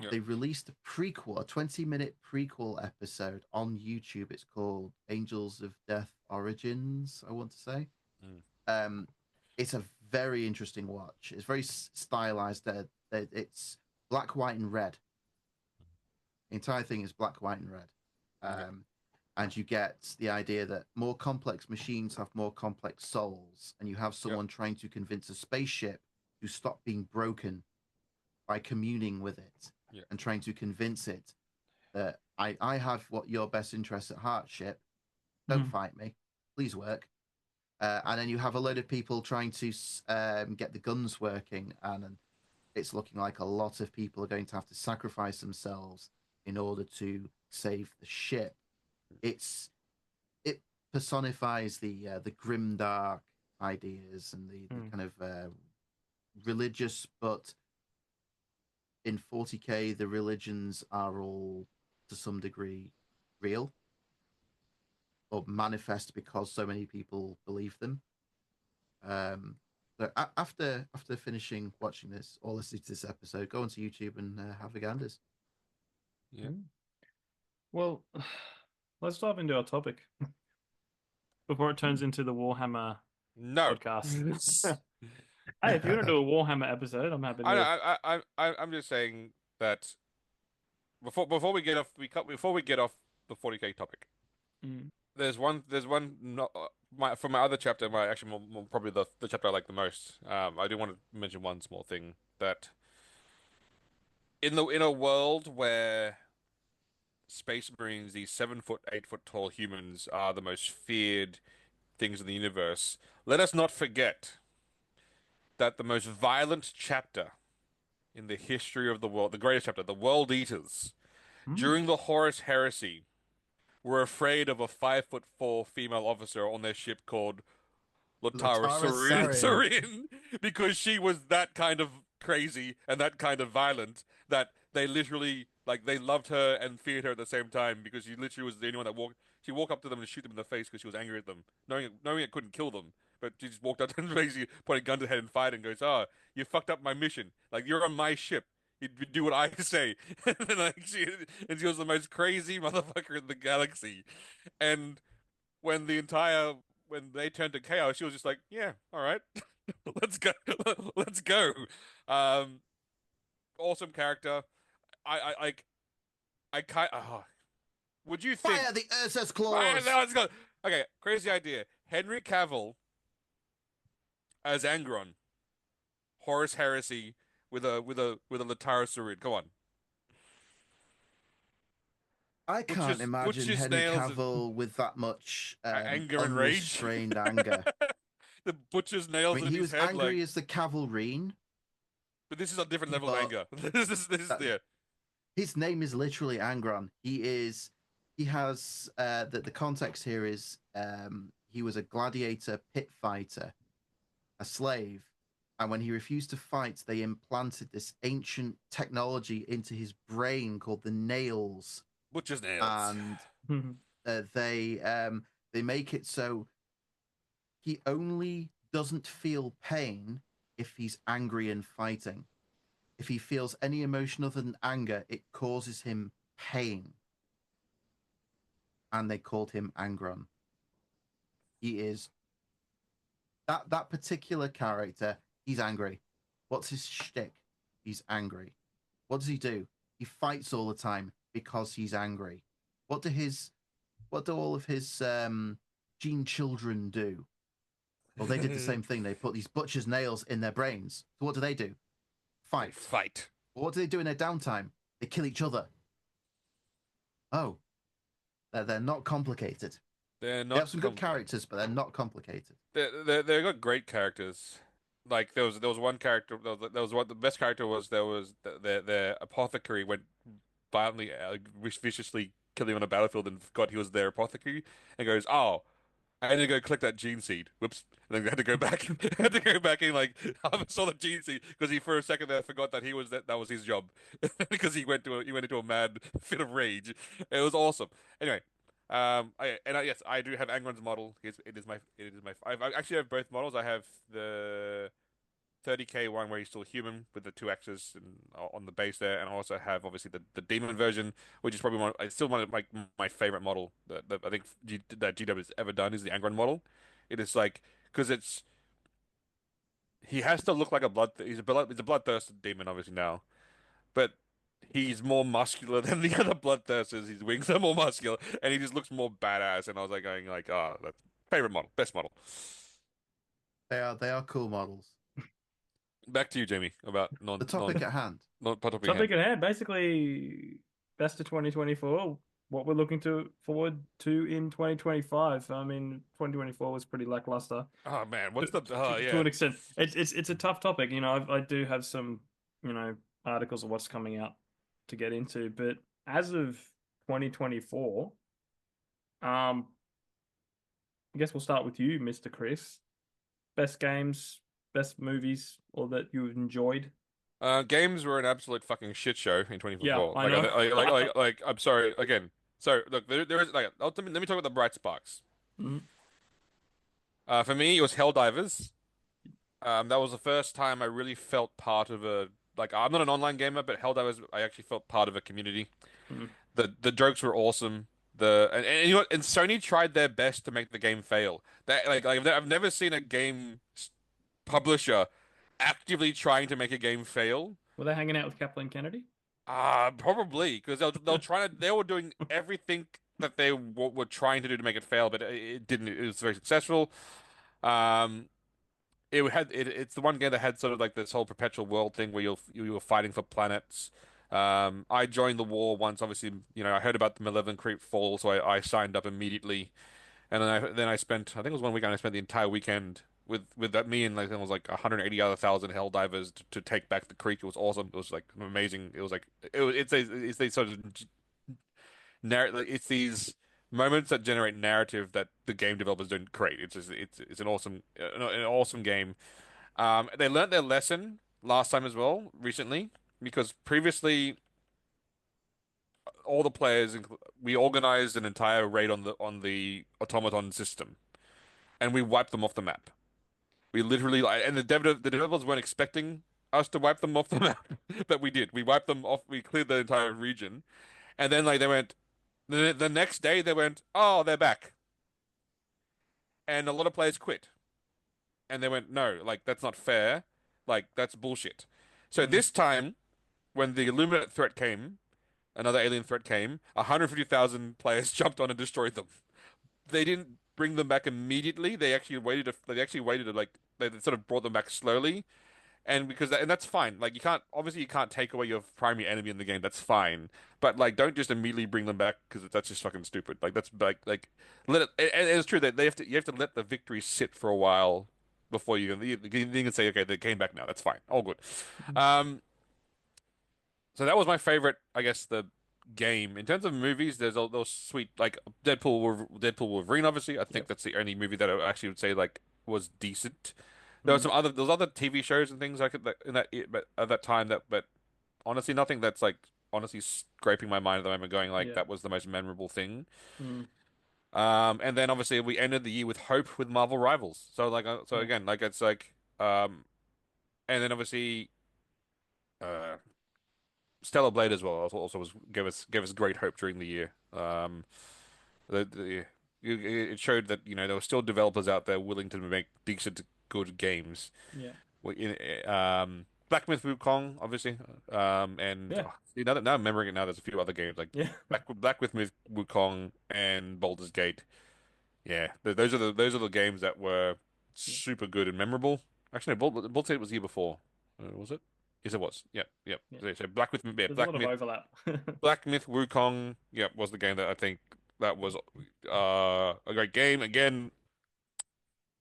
Yeah. They released a 20-minute prequel episode on YouTube. It's called Angels of Death Origins, I want to say. It's a very interesting watch. It's very stylized. It's black, white, and red. The entire thing is black, white, and red. And you get the idea that more complex machines have more complex souls, and you have someone trying to convince a spaceship to stop being broken by communing with it and trying to convince it that I have what your best interests at heart, ship. Don't fight me. Please work. And then you have a load of people trying to get the guns working, and it's looking like a lot of people are going to have to sacrifice themselves in order to save the ship. It personifies the grim dark ideas and the kind of religious, but in 40K the religions are all to some degree real or manifest because so many people believe them. So after finishing watching this or listening to this episode, go onto YouTube and have a ganders. Yeah. Well, let's dive into our topic before it turns into the Warhammer No. podcast. Hey, if you want to do a Warhammer episode, I'm happy to do it. I'm just saying that before we get off before we get off the 40K topic. Mm. There's one not for my other chapter, my actually more probably the chapter I like the most. I do want to mention one small thing that in a world where Space Marines, these 7 foot, 8 foot tall humans, are the most feared things in the universe, let us not forget that the most violent chapter in the history of the world, the greatest chapter, the World Eaters, during the Horus Heresy, were afraid of a 5'4" female officer on their ship called Latara Sarin because she was that kind of crazy and that kind of violent that they literally they loved her and feared her at the same time because she literally was the only one that walked up to them and shoot them in the face because she was angry at them, knowing it couldn't kill them. But she just walked up to them and basically put a gun to the head and fired and goes, "Oh, you fucked up my mission. Like you're on my ship. You do what I say." And she was the most crazy motherfucker in the galaxy. And when when they turned to chaos, she was just like, "Yeah, all right, let's go, let's go." Awesome character. I kind. Would you think? Fire the Ursus claws. Let's go. Okay, crazy idea. Henry Cavill as Angron, Horus Heresy with a Latara Sarid. Come on. I can't imagine Henry Cavill with that much anger and rage, unrestrained anger. The butcher's nails. I mean, he was angry as the Cavalrine, but this is a different level of anger. This is there. His name is literally Angron. He has the context here is he was a gladiator pit fighter, a slave, and when he refused to fight, they implanted this ancient technology into his brain called the nails. Butcher's nails. And they make it so he only doesn't feel pain if he's angry and fighting. If he feels any emotion other than anger, it causes him pain. And they called him Angron. He is that particular character. He's angry. What's his shtick? He's angry. What does he do? He fights all the time because he's angry. What do all of his gene children do? Well, they did the same thing. They put these butcher's nails in their brains. So what do? Fight. What do they do in their downtime? They kill each other. Oh, they're not complicated. They have some good characters, but they're not complicated. They got great characters. Like there was one character. There was one. The best character was their apothecary went violently, viciously killing him on a battlefield and forgot he was their apothecary and goes, "Oh, I had to go collect that gene seed. Whoops!" And then I had to go back. And like harvest all the gene seed because he for a second there forgot that that was his job because he went into a mad fit of rage. It was awesome. Anyway, yes, I do have Angron's model. It is my. I actually have both models. I have the 30K one where he's still human with the 2 axes on the base there, and I also have obviously the demon version, which is probably still one of my favorite model that I think that GW has ever done is the Angron model. It is like because he has to look like he's a bloodthirsty demon obviously now, but he's more muscular than the other bloodthirsters. His wings are more muscular, and he just looks more badass. And I was like going like, oh, that's favorite model, best model. They are cool models. Back to you, Jamie, about the topic at hand. Topic at hand. Basically, best of 2024. What we're looking forward to in 2025. I mean, 2024 was pretty lackluster. Oh man, what's to an extent? It's a tough topic. You know, I do have some articles of what's coming out to get into, but as of 2024, I guess we'll start with you, Mr. Chris. Best games, best movies, or that you enjoyed? Games were an absolute fucking shit show in 2024. Yeah, I know. Like, I'm sorry again. So look, there is like, let me talk about the bright sparks. Mm-hmm. For me, it was Helldivers. That was the first time I really felt part of a like I'm not an online gamer, but Helldivers I actually felt part of a community. Mm. The jokes were awesome. And you know what? And Sony tried their best to make the game fail. That I've never seen a publisher actively trying to make a game fail. Were they hanging out with Kathleen Kennedy? Probably because they were doing everything that they were trying to do to make it fail, but it didn't. It was very successful. Um, it's the one game that had sort of like this whole perpetual world thing where you were fighting for planets. I joined the war once. Obviously, you know, I heard about the Malevolent Creep Fall, so I signed up immediately. And then I spent, I think it was one weekend. I spent the entire weekend with that me and like it was like 180 other thousand hell divers to take back the creek. It was awesome. It was like amazing. It was like it's a sort of it's these moments that generate narrative that the game developers don't create. It's an awesome game. They learned their lesson last time as well recently because previously all the players we organized an entire raid on the automaton system and we wiped them off the map. We literally and the developers weren't expecting us to wipe them off the map, but we did. We wiped them off. We cleared the entire region, and then like they went the next day they went, oh, they're back, and a lot of players quit, and they went, no, like that's not fair, like that's bullshit. So Mm. this time, when the Illuminate threat came, another alien threat came, 150,000 players jumped on and destroyed them. They didn't bring them back immediately. They actually waited. They actually waited. Like they sort of brought them back slowly, and and that's fine. Like you can't take away your primary enemy in the game. That's fine, but like don't just immediately bring them back because that's just fucking stupid. Like that's like let it. And it's true that you have to let the victory sit for a while before you can say okay they came back now. That's fine. All good. Um, so that was my favorite, I guess, the game. In terms of movies, there's all those sweet like Deadpool Wolverine, obviously. I think Yep. that's the only movie that I actually would say like was decent. There were Mm. some other there's other TV shows and things like that in that but at that time but honestly nothing that's like honestly scraping my mind at the moment going like Yeah. that was the most memorable thing. Mm. And then obviously we ended the year with hope with Marvel Rivals. So like so Yeah. again like it's like and then obviously uh Stellar Blade as well also was gave us great hope during the year. The it showed that you know there were still developers out there willing to make decent good games. Yeah. Black Myth Wukong obviously. And Yeah. see, now I'm remembering it now. There's a few other games like Yeah. Black Myth Wukong and Baldur's Gate. Yeah, those are the games that were Yeah. super good and memorable. Actually, no, Baldur's Gate was the year before. Was it? Yes, it was. Yep, yep. Yeah. So yeah, There's a lot of overlap. Black Myth Wukong, yep, was the game that I think that was a great game. Again,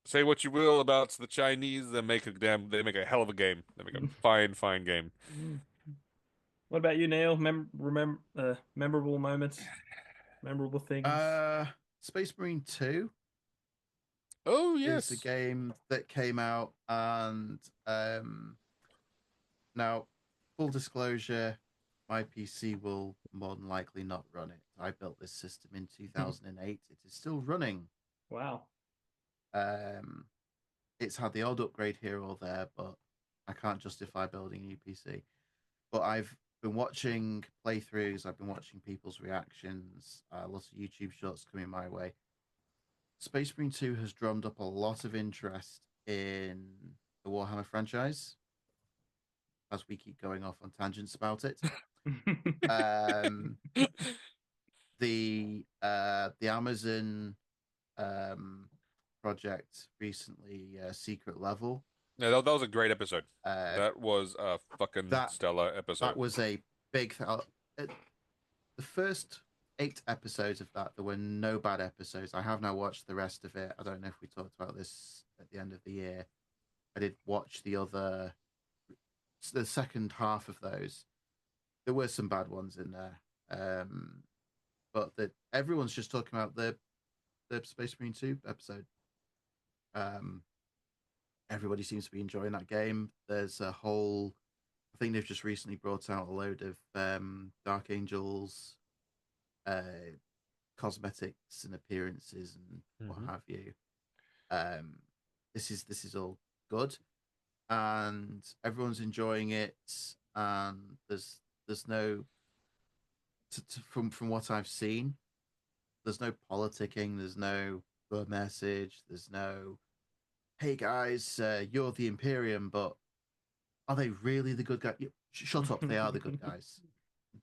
say what you will about the Chinese, they make a hell of a game. They make a fine game. Mm. What about you, Neil? Memorable moments, memorable things. Space Marine 2 Oh is a yes. game that came out, and now, full disclosure, my PC will more than likely not run it. I built this system in 2008. It is still running. Wow. It's had the odd upgrade here or there, but I can't justify building a new PC. But I've been watching playthroughs, I've been watching people's reactions, lots of YouTube shorts coming my way. Space Marine 2 has drummed up a lot of interest in the Warhammer franchise, as we keep going off on tangents about it. The Amazon project recently, Secret Level. Yeah, that was a great episode. That was a fucking stellar episode. That was a big the first 8 episodes of that, there were no bad episodes. I have now watched the rest of it. I don't know if we talked about this at the end of the year. I did watch the second half of those. There were some bad ones in there. But everyone's just talking about the Space Marine 2 episode. Everybody seems to be enjoying that game. There's a whole, I think they've just recently brought out a load of Dark Angels cosmetics and appearances and what have you. This is all good. and everyone's enjoying it, and there's no from what I've seen, there's no politicking, there's no good message, there's no hey guys, you're the Imperium, but are they really the good guys? Shut up, they are the good guys.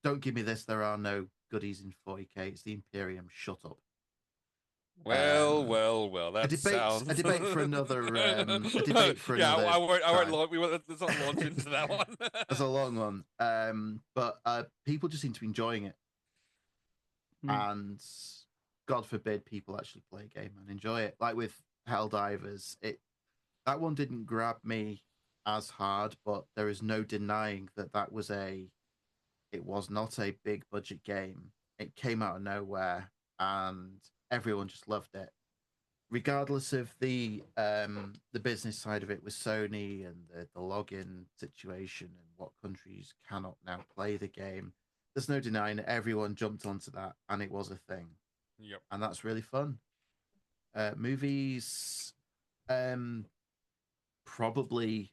Don't give me this. There are no goodies in 40k. It's the Imperium. Shut up. Well. That sounds a debate for another. A debate for yeah, another. I won't. Time. Let's not launch into that one. That's a long one. But people just seem to be enjoying it, and God forbid people actually play a game and enjoy it. Like with Helldivers, that one didn't grab me as hard, but there is no denying that was it was not a big budget game. It came out of nowhere, and everyone just loved it, regardless of the business side of it with Sony and the login situation and what countries cannot now play the game. There's no denying that everyone jumped onto that, and it was a thing. Yep, and that's really fun. Movies, probably.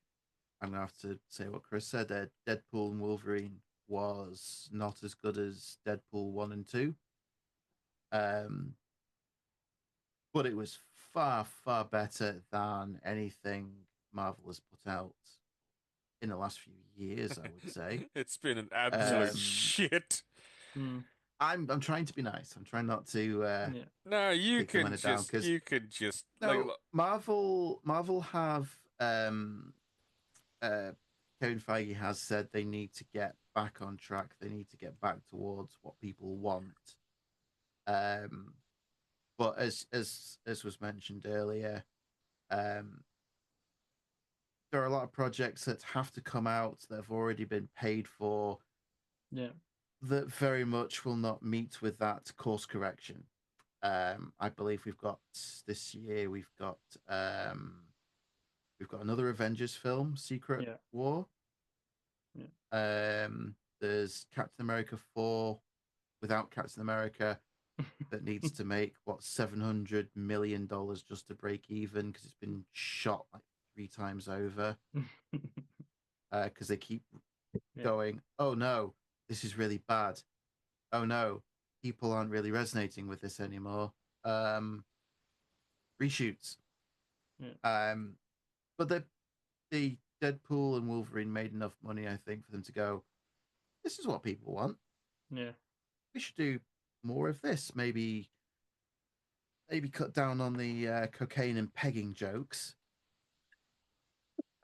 I'm gonna have to say what Chris said. Deadpool and Wolverine was not as good as Deadpool 1 and 2. But it was far, far better than anything Marvel has put out in the last few years, I would say. It's been an absolute shit. I'm trying to be nice. I'm trying not to. No, you can just. No, like, Marvel have. Kevin Feige has said they need to get back on track. They need to get back towards what people want. But as was mentioned earlier, there are a lot of projects that have to come out that have already been paid for. Yeah. That very much will not meet with that course correction. I believe we've got this year. We've got another Avengers film, Secret War. Yeah. There's Captain America 4 without Captain America that needs to make $700 million just to break even because it's been shot like 3 times over. Because they keep going, oh no, this is really bad. Oh no, people aren't really resonating with this anymore. Reshoots. Yeah. But the Deadpool and Wolverine made enough money, I think, for them to go, this is what people want. Yeah. We should do more of this. Maybe cut down on the cocaine and pegging jokes.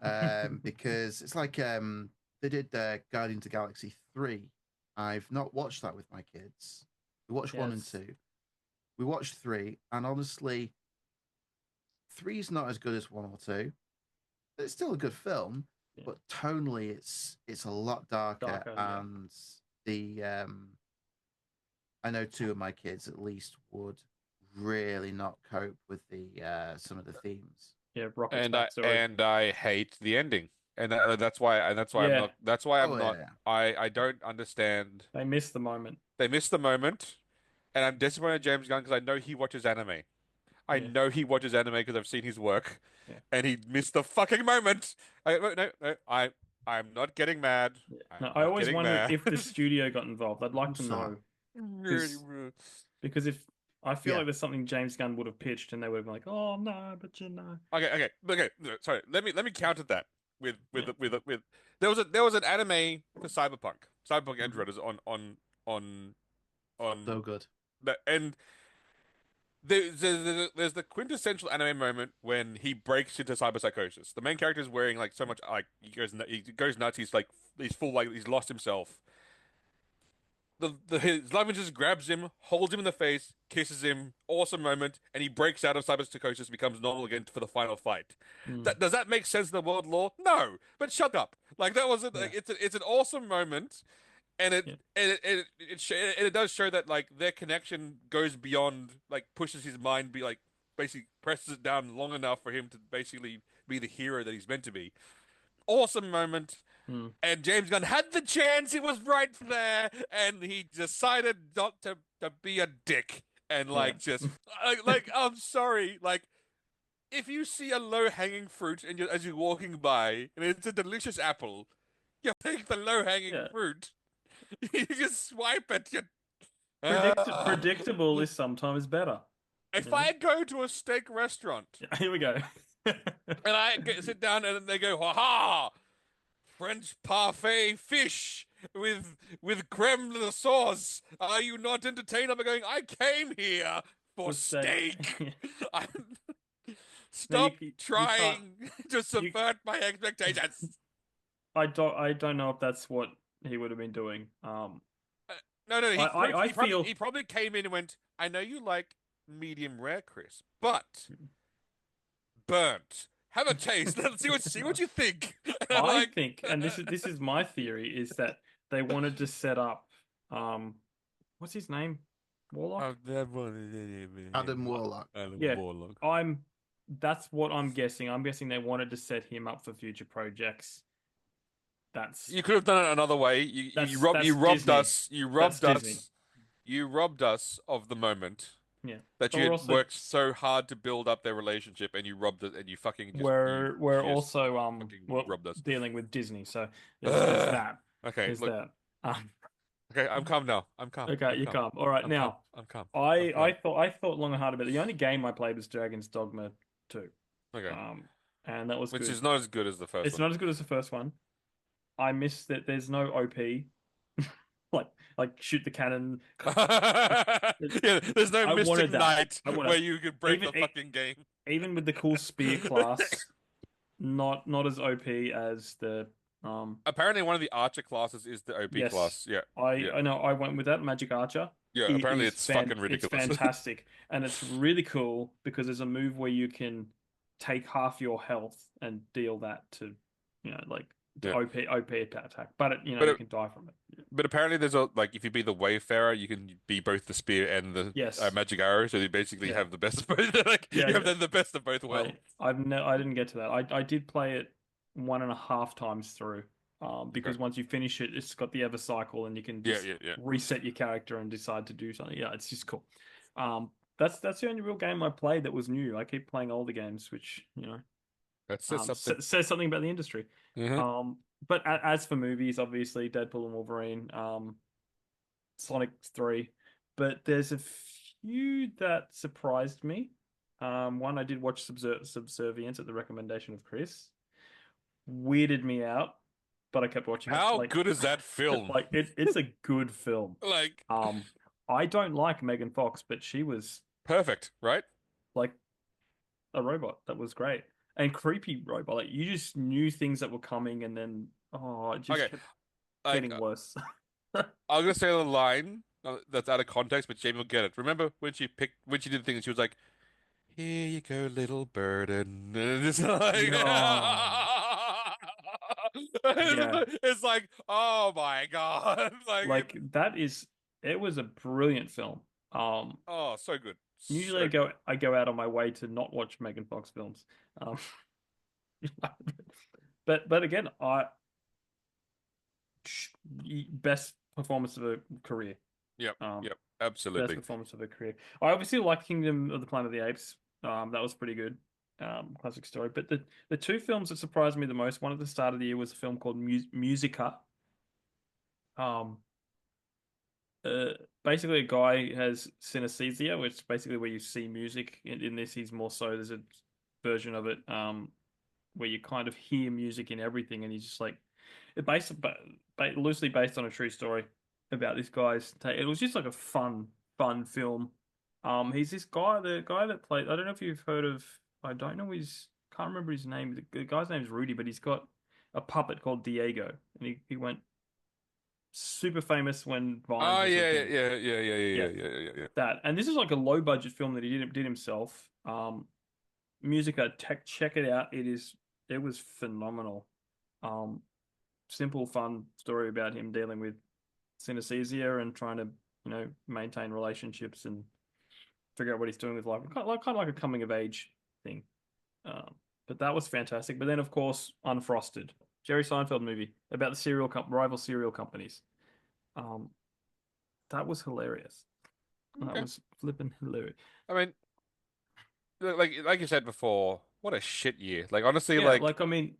Because it's like they did Guardians of the Galaxy 3. I've not watched that with my kids. We watched 1 and 2. We watched 3, and honestly, 3 is not as good as 1 or 2. It's still a good film, but tonally it's a lot darker and the I know 2 of my kids at least would really not cope with the some of the themes. Yeah, Rocket's and I hate the ending. And that's why I'm not. I don't understand. They missed the moment. And I'm disappointed in James Gunn because I know he watches anime. I know he watches anime because I've seen his work, and he missed the fucking moment. I'm not getting mad. No, I always wondered if the studio got involved. I'd like to know. Because if I feel like there's something James Gunn would have pitched, and they would have been like, "Oh no, but you know." Okay. Sorry. Let me counter that with there was an anime for Cyberpunk. Cyberpunk Edgerunners on so good. And there's the quintessential anime moment when he breaks into cyberpsychosis. The main character is wearing like so much like he goes nuts. He's full like he's lost himself. His love interest grabs him, holds him in the face, kisses him. Awesome moment, and he breaks out of cyberpsychosis, becomes normal again for the final fight. Does that make sense in the world lore? No, but shut up. Like that was it's an awesome moment. And it does show that like their connection goes beyond like pushes his mind be like basically presses it down long enough for him to basically be the hero that he's meant to be. Awesome moment. And James Gunn had the chance, it was right there, and he decided not to be a dick and like just like I'm sorry, like if you see a low-hanging fruit and as you're walking by, and it's a delicious apple, you take the low-hanging Yeah. fruit. You just swipe it. Predictable is sometimes better. If I go to a steak restaurant Here we go. and I sit down and they go, ha, French parfait fish with creme de sauce. Are you not entertained? I'm going, I came here for For steak. steak. Stop you trying to subvert my expectations. I don't know if that's what he would have been doing. No. He probably came in and went, I know you like medium rare, Chris, but burnt. Have a taste. Let's see what you think. I think, and this is my theory, is that they wanted to set up what's his name? Warlock? Adam Warlock. Yeah. Warlock. That's what I'm guessing. I'm guessing they wanted to set him up for future projects. You could have done it another way. You robbed us. You robbed us of the moment. Yeah. That you had worked so hard to build up their relationship, and you robbed it, and you fucking just we're also robbed us. dealing with Disney, so there's that. Okay, there's that. Okay, I'm calm now. I'm calm. Okay, you're calm. All right, now I'm calm. I thought long and hard about it. The only game I played was Dragon's Dogma 2. Okay. And that was which good. is not as good as the first. It's not as good as the first one. I miss that there's no OP. like shoot the cannon. Yeah, there's no Mystic Knight where you could break the fucking game. Even with the cool spear class, not as OP as the Apparently, one of the archer classes is the OP class. Yeah, I know. I went with that Magic Archer. Yeah, apparently it's fucking ridiculous. It's fantastic, and it's really cool because there's a move where you can take half your health and deal that to, OP attack, but you can die from it. But apparently, there's if you be the Wayfarer, you can be both the spear and the magic arrow, so you basically have the best of both. You have the best of both worlds. I didn't get to that. I did play it 1.5 times through. Because once you finish it, it's got the ever cycle, and you can just reset your character and decide to do something. Yeah, it's just cool. That's the only real game I played that was new. I keep playing older games, which that says something about the industry. Mm-hmm. But as for movies, obviously Deadpool and Wolverine, Sonic 3. But there's a few that surprised me. One, I did watch Subservience at the recommendation of Chris. Weirded me out, but I kept watching it. How good is that film? It's a good film. I don't like Megan Fox, but she was perfect, right? Like a robot. That was great. And creepy robot. You just knew things that were coming, and then it just kept getting worse. I'm gonna say the line that's out of context, but Jamie will get it. Remember when she did the thing and she was like, "Here you go, little bird," and it's like, it's like, oh my god, it was a brilliant film. So good. Usually I go out on my way to not watch Megan Fox films. But again, best performance of her career. Yep. Absolutely. Best performance of her career. I obviously like Kingdom of the Planet of the Apes. That was pretty good. Classic story. But the two films that surprised me the most, one at the start of the year was a film called Musica. Basically, a guy has synesthesia, which is basically where you see music. In this, he's more so, there's a version of it where you kind of hear music in everything, and he's just like, loosely based on a true story about this guy's take. It was just like a fun film. He's this guy, the guy that played, I don't know if you've heard of, can't remember his name. The guy's name's Rudy, but he's got a puppet called Diego, and he went super famous when Vine. Yeah. That, and this is like a low budget film that he did himself. Musica, check it out. It was phenomenal. Simple, fun story about him dealing with synesthesia and trying to maintain relationships and figure out what he's doing with life. Kind of like a coming of age thing. But that was fantastic. But then, of course, Unfrosted. Jerry Seinfeld movie about the rival cereal companies. That was hilarious. Okay. That was flipping hilarious. I mean, like you said before, what a shit year. Like honestly, Yeah, like I mean,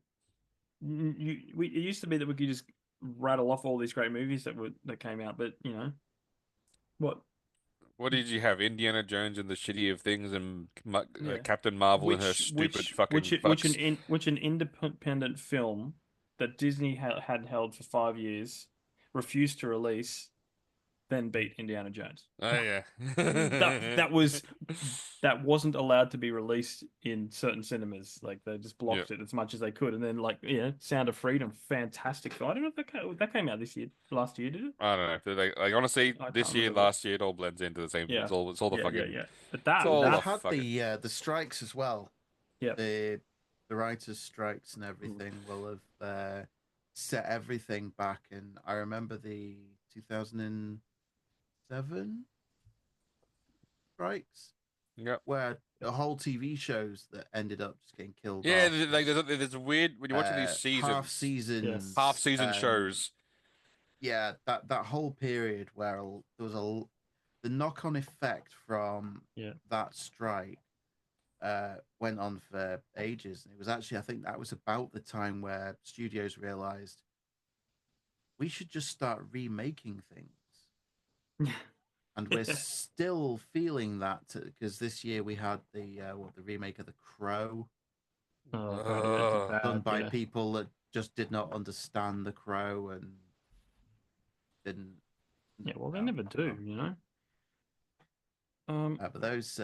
it used to be that we could just rattle off all these great movies that came out, but what? what did you have? Indiana Jones and the Shitty of Things, and Yeah, Captain Marvel and her stupid fucking fucks. which an independent film that Disney had held for 5 years, refused to release, then beat Indiana Jones. Oh yeah. That was that wasn't allowed to be released in certain cinemas. Like they just Yeah. blocked it as much as they could. And then Sound of Freedom, fantastic film. I don't know if that came out this year, last year, did it? I don't know. Like honestly, I can't this year, remember. But last year, it all blends into the same. yeah, It's all the fucking. yeah. But It's Well, all we've the had fucking. the strikes as well. yeah, The writers' strikes and everything will have set everything back. And I remember the 2007 strikes, Yeah. where the whole TV shows that ended up just getting killed Yeah, off. like there's a weird when you're watching these Half seasons, seasons, half season shows. Yeah, that whole period where there was the knock on effect from that strike went on for ages. And it was actually, I think that was about the time where studios realized we should just start remaking things. And we're still feeling that because this year we had the remake of The Crow, done by people that just did not understand The Crow and didn't. Yeah, well, they never do, But those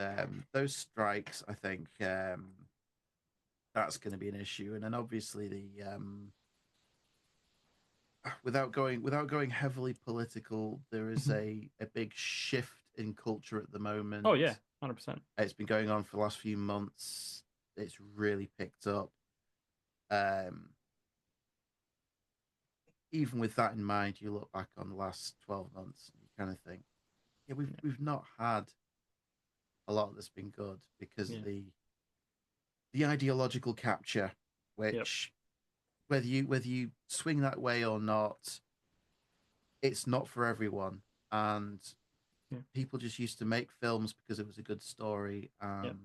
strikes, I think that's going to be an issue, and then obviously without going heavily political, there is a big shift in culture at the moment. Oh yeah, 100%. It's been going on for the last few months. It's really picked up. Even with that in mind, you look back on the last 12 months, and you kind of think, yeah, we've not had a lot that's been good because of the ideological capture, which whether you swing that way or not, it's not for everyone. And people just used to make films because it was a good story. And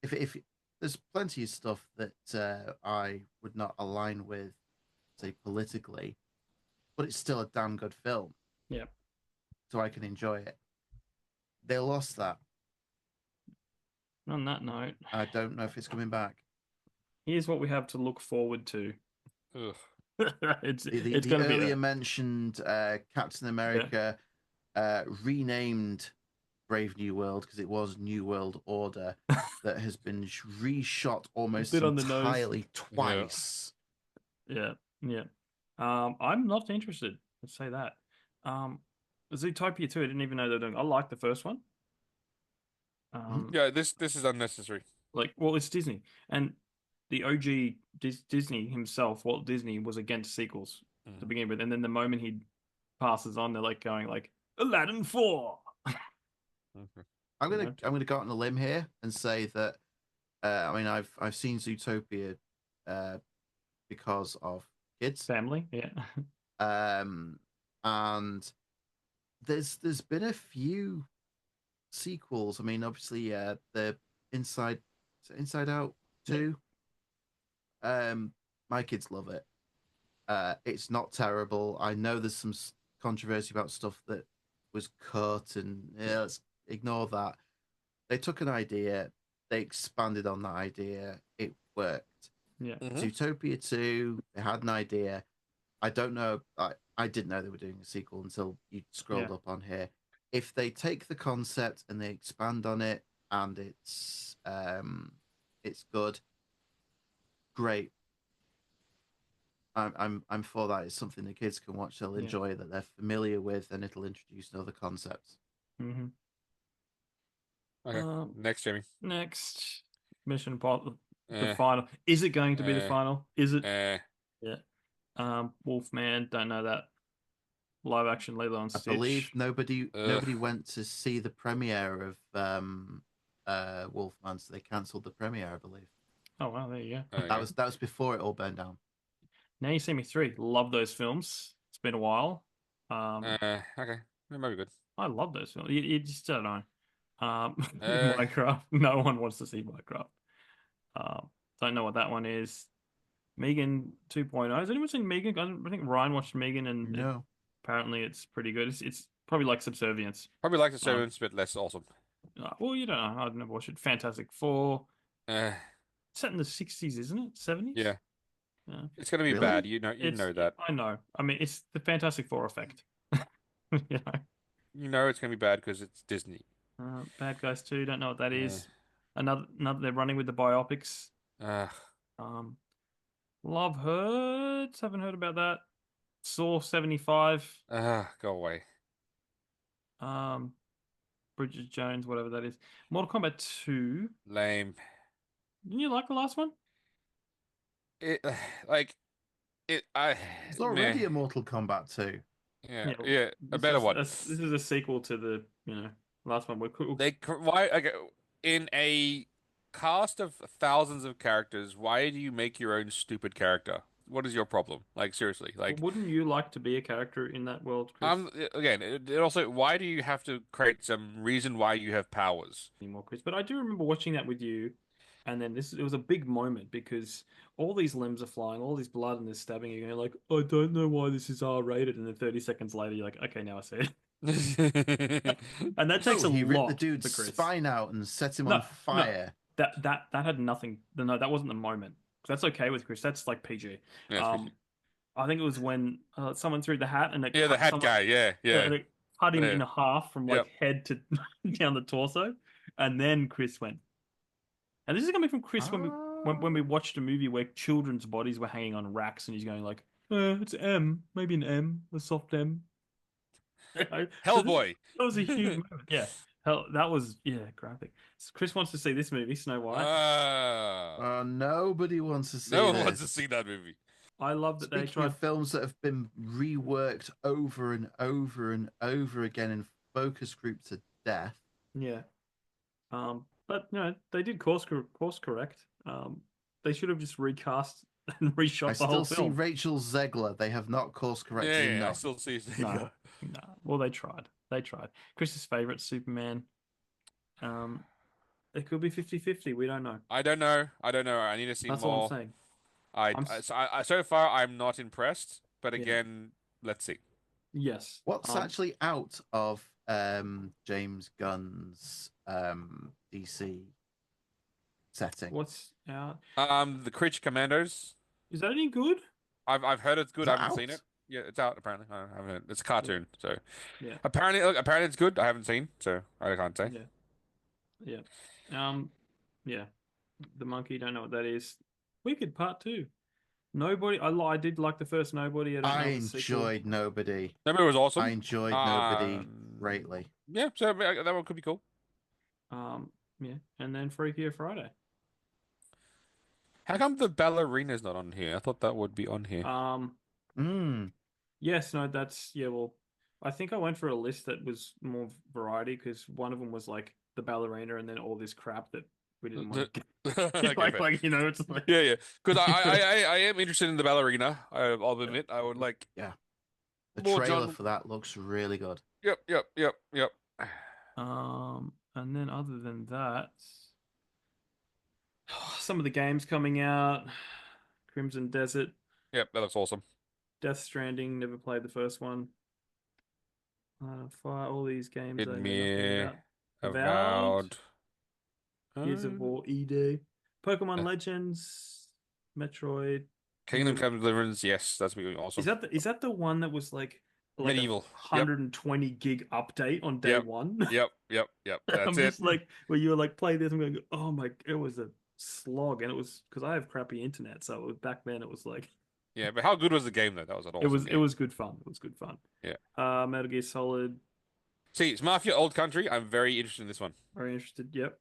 if there's plenty of stuff that I would not align with, say politically, but it's still a damn good film. Yeah. So I can enjoy it. They lost that. On that note, I don't know if it's coming back. Here's what we have to look forward to. It's going to be earlier mentioned Captain America renamed Brave New World because it was New World Order that has been reshot almost entirely twice. Yeah. I'm not interested. Let's say that. Zootopia 2, I didn't even know they were doing. I like the first one. Yeah, this is unnecessary. It's Disney, and the OG Disney himself, Walt Disney, was against sequels to begin with, and then the moment he passes on, they're going Aladdin 4. I'm gonna go out on a limb here and say that I've seen Zootopia because of kids, family, and there's been a few sequels. I mean, obviously, the Inside Out 2. My kids love it. It's not terrible. I know there's some controversy about stuff that was cut, and let's ignore that. They took an idea, they expanded on that idea. It worked. Yeah. Zootopia 2, they had an idea. I don't know. I didn't know they were doing a sequel until you scrolled up on here. If they take the concept and they expand on it, and it's good, great. I'm for that. It's something the kids can watch. They'll enjoy that they're familiar with, and it'll introduce other concepts. Okay. Next, Jamie. Next Mission Impossible. The final. Is it going to be the final? Is it? Yeah. Wolfman. Don't know that. Live action Lilo and Stitch. I believe nobody went to see the premiere of Wolfman, so they cancelled the premiere, I believe. Oh wow, there you go. That was before it all burned down. Now You See Me 3. Love those films. It's been a while. Okay, that might be good. I love those films. You just don't know. Uh, Minecraft. No one wants to see Minecraft. Don't know what that one is. Megan 2.0. Has anyone seen Megan? I think Ryan watched Megan, and No. apparently it's pretty good. It's probably like Subservience. probably like the Um, Servants, but less awesome. well, you don't know. I've never watched it. Fantastic Four. Uh, Set in the 60s, isn't it? 70s? yeah, Yeah. it's gonna be Really? bad. You know that. I know. I mean, it's the Fantastic Four effect. You know. You know it's gonna be bad because it's Disney. Bad Guys 2, don't know what that Uh, is. Another they're running with the biopics. uh, Um, Love Hurts, haven't heard about that. Saw 75. go away. Um, Bridget Jones, whatever that is. Mortal Kombat 2. Lame. Didn't you like the last one? It like it. I It's already meh. a Mortal Kombat 2. Yeah, Yeah, yeah, a better one. This is a sequel to the, last one. We're cool. Why okay, in a cast of thousands of characters, why do you make your own stupid character? What is your problem? Like seriously, like Wouldn't you like to be a character in that world, Chris? again, it also why do you have to create some reason why you have powers? Anymore, Chris. But I do remember watching that with you, and then it was a big moment because all these limbs are flying, all this blood and this stabbing. You're going like, I don't know why this is R-rated, and then 30 seconds later, you're like, okay, now I see it. And that takes Oh, a he ripped lot the dude's for Chris. spine out and set him No, on fire. that had nothing. No, that wasn't the moment. That's okay with Chris. That's like PG. Yeah, it's I think it was when someone threw the hat and it yeah, the cut hat someone, guy. Yeah. and it cut him Yeah. in half from like Yep. head to down the torso, and then Chris went. And this is coming from Chris when we watched a movie where children's bodies were hanging on racks, and he's going like, "It's M, maybe an M, a soft M." Hellboy. That was a huge moment. Yeah, hell, that was graphic. So Chris wants to see this movie, Snow White. Nobody wants to see No one this. wants to see that movie. I love that they Speaking tried. of films that have been reworked over and over and over again in focus group to death. Yeah. But they did course correct. They should have just recast and reshot I the whole still see film. Rachel Zegler. They have not course corrected Yeah, I enough. still see. No. Well, they tried. Chris's favorite Superman. It could be 50-50. We don't know. I don't know. I need to see That's more. all I'm saying. So far, I'm not impressed. But Yeah. again, let's see. Yes. What's actually out of James Gunn's DC setting? What's out? The Critch Commandos. Is that any good? I've heard it's good. Is I that haven't seen out? it. Yeah, it's out apparently. I haven't heard. It's a cartoon, so Yeah. apparently it's good. I haven't seen, so I can't say. Yeah. Yeah. The monkey. Don't know what that is. Wicked Part 2. Nobody. I did like the first Nobody. I enjoyed Nobody. Nobody was awesome. I enjoyed Nobody greatly. Yeah, so that one could be cool. Yeah, and then Freakier Friday. How come the ballerina's not on here? I thought that would be on here. Yes, no, well, I think I went for a list that was more variety because one of them was like the ballerina and then all this crap that we didn't want to Okay, fair. it's like Yeah. Because I am interested in the ballerina. I'll admit, I would like. Yeah. The More trailer John- for that looks really good. Yep. and then other than that, some of the games coming out, Crimson Desert, Yep, that looks awesome. Death Stranding, never played the first one. Fire, all these games. I know nothing Midmere, about. Avowed. Gears of War, ED, Pokemon Legends, Metroid. Kingdom Come Deliverance. Yes, that's be awesome. Is that the one that was like Medieval. a 120 gig update on day one? Yep. That's I'm it. just like where you were like play this. I'm going, oh my, it was a slog, and it was because I have crappy internet, so back then it was like. Yeah, but how good was the game though? That was an awesome game. It was good fun. It was good fun. Yeah. Metal Gear Solid. See, it's Mafia Old Country. I'm very interested in this one. Very interested. Yep.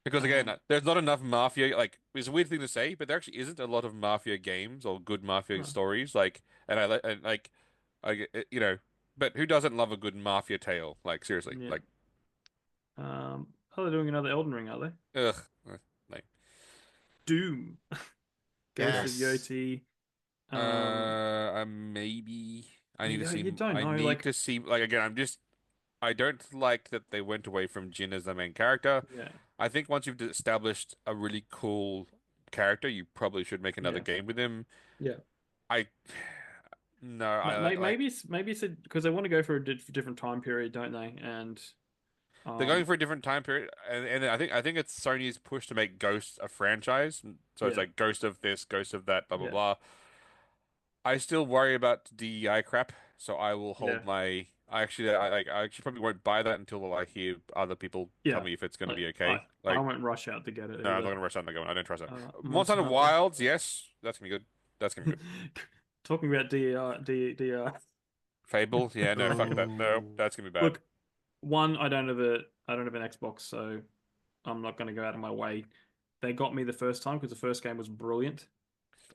Because again, there's not enough Mafia. Like, it's a weird thing to say, but there actually isn't a lot of Mafia games or good Mafia stories. Like, you know, but who doesn't love a good Mafia tale? Like, seriously, Yeah. like. Oh, they're doing another Elden Ring, are they? Ugh. Like. Doom. Ghost of Yoti. Maybe. I need to see. You don't know, I need like- to see. Like again, I'm just. I don't like that they went away from Jin as the main character. Yeah, I think once you've established a really cool character, you probably should make another yeah, game with him. yeah. I no, I Maybe it's because they want to go for a different time period, don't they? And they're going um, for a different time period, and I think it's Sony's push to make Ghost a franchise. So it's yeah, like Ghost of this, Ghost of that, blah blah yeah, blah. I still worry about DEI crap, so I will yeah, hold my. I actually probably won't buy that until I hear other people tell yeah. me if it's going to Like be I, okay. I Like, won't rush out to get it no, I'm not either. going to rush on the going. I don't trust that. Monster Monster Hunter Hunter. Wilds, yes, that's gonna be good. That's gonna be good. Talking about DEI. Fable, yeah, no, fuck that. No, Oh. that's gonna be bad. Look, I don't have an Xbox, so I'm not going to go out of my way. They got me the first time because the first game was brilliant,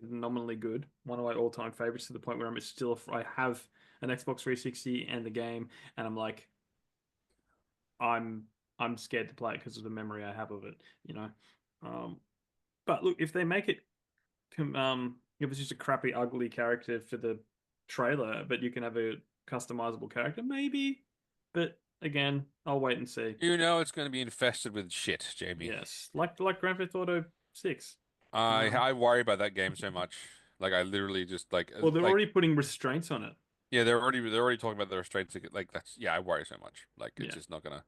nominally good, one of my all-time favorites to the point where I have an Xbox 360 and the game, and I'm like, I'm I'm scared to play it because of the memory I have of it, you know. Um, but look, if they make it, if it's just a crappy, ugly character for the trailer, but you can have a customizable character, maybe. But again, I'll wait and see. You know it's going to be infested with shit, Jamie. Yes, like Grand Theft Auto 6. I worry about that game so much. Like I literally just Well, they're already putting restraints on it. yeah, they're already talking about the restraints. Like that's yeah, I worry so much. Like it's Yeah. just not gonna.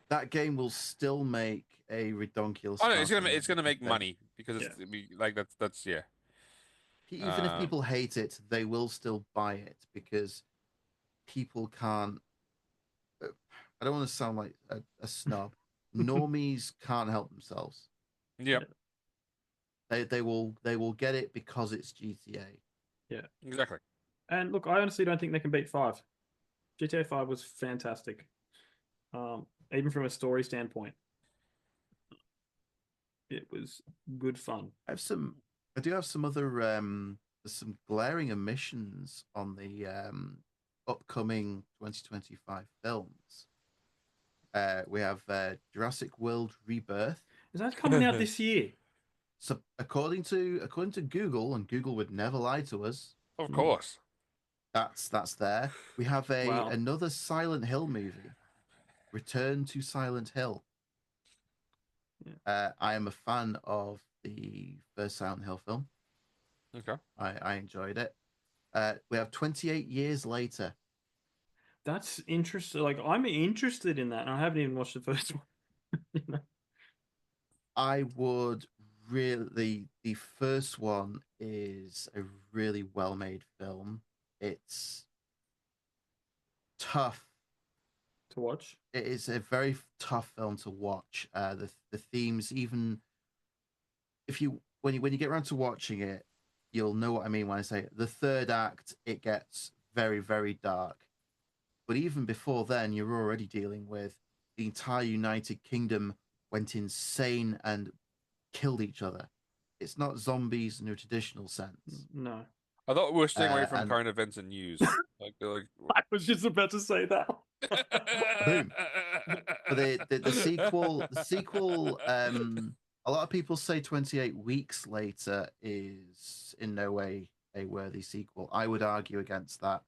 That game will still make a redonkulous. Oh no, it's gonna make thing. money because Yeah. like that's yeah. Even if people hate it, they will still buy it because people can't. I don't want to sound like a snob. Normies can't help themselves. Yeah, They will get it because it's GTA. Yeah. exactly. And look, I honestly don't think they can beat 5. GTA 5 was fantastic. Even from a story standpoint, it was good fun. I do have some other there's some glaring omissions on the upcoming 2025 films. We have Jurassic World Rebirth. Is that coming out this year? So according to Google, and Google would never lie to us, Of course. that's there. We have Wow. another Silent Hill movie, Return to Silent Hill. Yeah. I am a fan of the first Silent Hill film. Okay. I enjoyed it. We have 28 Years Later. That's interesting. Like, I'm interested in that, and I haven't even watched the first one. I would really. The first one is a really well made film. It's tough to watch. It is a very tough film to watch. The themes, even if when you get around to watching it, you'll know what I mean when I say the third act. It gets very, very dark. But even before then, you're already dealing with the entire United Kingdom went insane and killed each other. It's not zombies in a traditional sense. No. I thought we were staying away from current events and news. like I was just about to say that. Boom. But the sequel, a lot of people say 28 Weeks Later is in no way a worthy sequel. I would argue against that.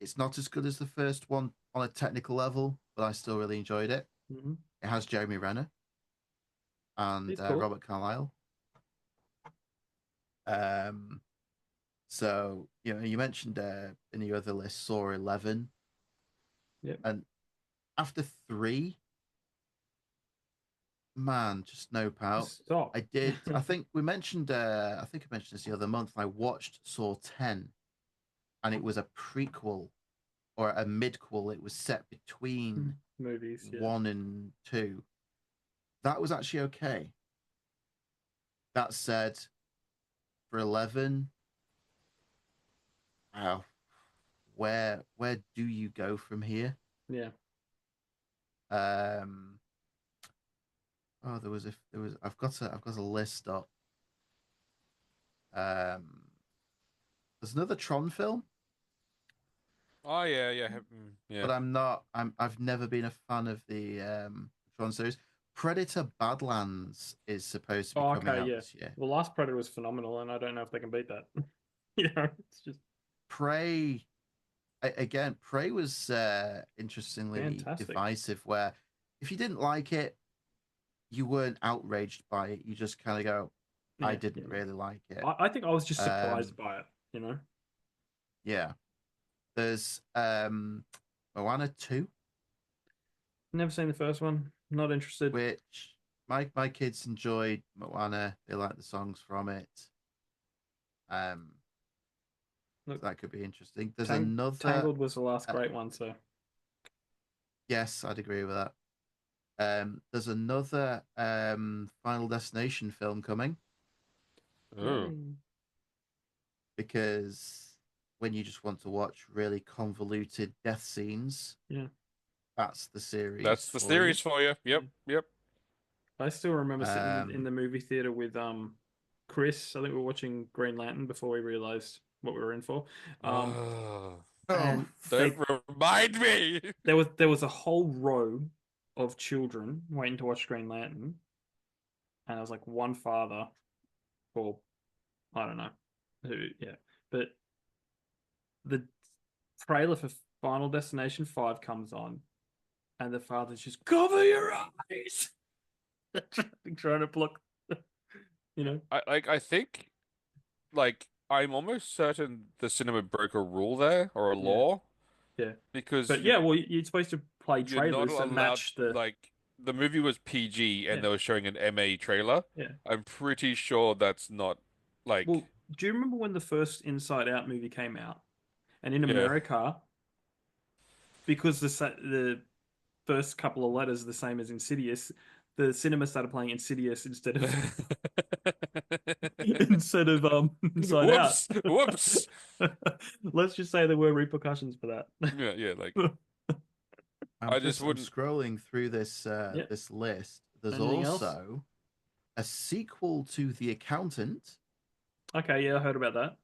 It's not as good as the first one on a technical level, but I still really enjoyed it. Mm-hmm. It has Jeremy Renner and cool. Robert Carlyle. So you mentioned in the other list Saw 11. Yep. And after 3, man, just nope out. Stop. I did. I think I mentioned this the other month. I watched Saw 10, and it was a prequel or a midquel. It was set between movies, 1 and 2. That was actually okay. That said, for 11, wow, where do you go from here? Yeah. Oh, I've got a list up. There's another Tron film. Oh yeah. But I've never been a fan of the Tron series. Predator Badlands is supposed to be coming out this year. Well, Last Predator was phenomenal, and I don't know if they can beat that. It's just Prey. again, Prey was interestingly Fantastic. divisive. Where if you didn't like it, you weren't outraged by it. You just kind of go, "I Yeah, didn't really like it." I think I was just surprised Um, by it. You know. yeah. There's Moana 2, Never seen the first one. Not interested. which my kids enjoyed Moana. They like the songs from it. Um, Look, so that could be interesting. There's Tangled was the last uh, great one, so yes, I'd agree with that. There's another Final Destination film coming Ooh. because when you just want to watch really convoluted death scenes, yeah. that's the series. That's the for series for you. Yep, yep. I still remember sitting in Um, the movie theater with Chris. I think we were watching Green Lantern before we realized what we were in for. And Don't remind me. there was a whole row of children waiting to watch Green Lantern, and I was like one father, or I don't know who, yeah. But the trailer for Final Destination 5 comes on, and the father's just cover your eyes, trying to block, you know. I think, like, I'm almost certain the cinema broke a rule there or a law Yeah. because But yeah, well, you're supposed to play you're not trailers that allowed, match the. like, the movie was PG and Yeah. they were showing an MA trailer. Yeah. I'm pretty sure that's not like, Well, do you remember when the first Inside Out movie came out? And in yeah. America, because the first couple of letters are the same as Insidious, the cinema started playing Insidious instead of Inside Whoops, Out. whoops. Let's just say there were repercussions for that. Yeah, like I'm just I'm wouldn't. scrolling through this this list. There's Anything else? also a sequel to The Accountant, Okay, yeah, I heard about that.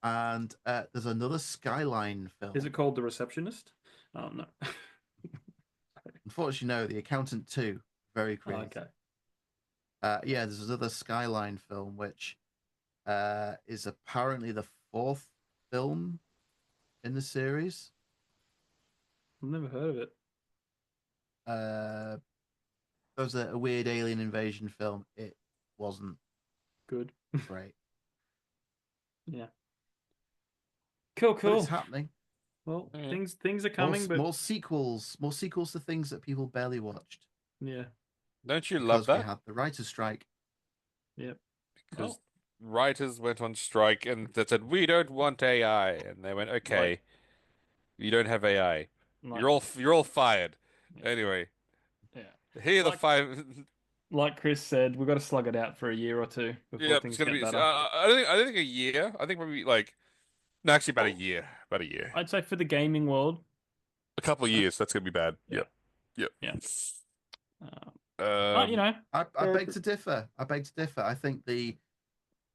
and there's another Skyline film. Is it called The Receptionist? Oh no. Unfortunately, no. The Accountant 2, very creative. Okay. Yeah, there's another Skyline film, which is apparently the 4th film in the series. I've never heard of it. There was a weird alien invasion film. It wasn't Good. great. Yeah. Cool, But cool. it's happening. Well, Yeah. things are coming, but More sequels to things that people barely watched. yeah. Don't you Because love we that? had the writer's strike. Yep. Because writers went on strike and they said we don't want AI, and they went, okay, you don't have AI. Like, You're all fired. Yeah. Anyway, yeah. here are the Like- 5. Like Chris said, we've got to slug it out for a year or two before Yeah, things it's gonna get be. better. I don't think a year. I think maybe like, no, actually about a year. About a year. I'd say for the gaming world, A couple of years. That's gonna be bad. Yeah. Yep. Yeah. Um, you know, I beg to differ. I think the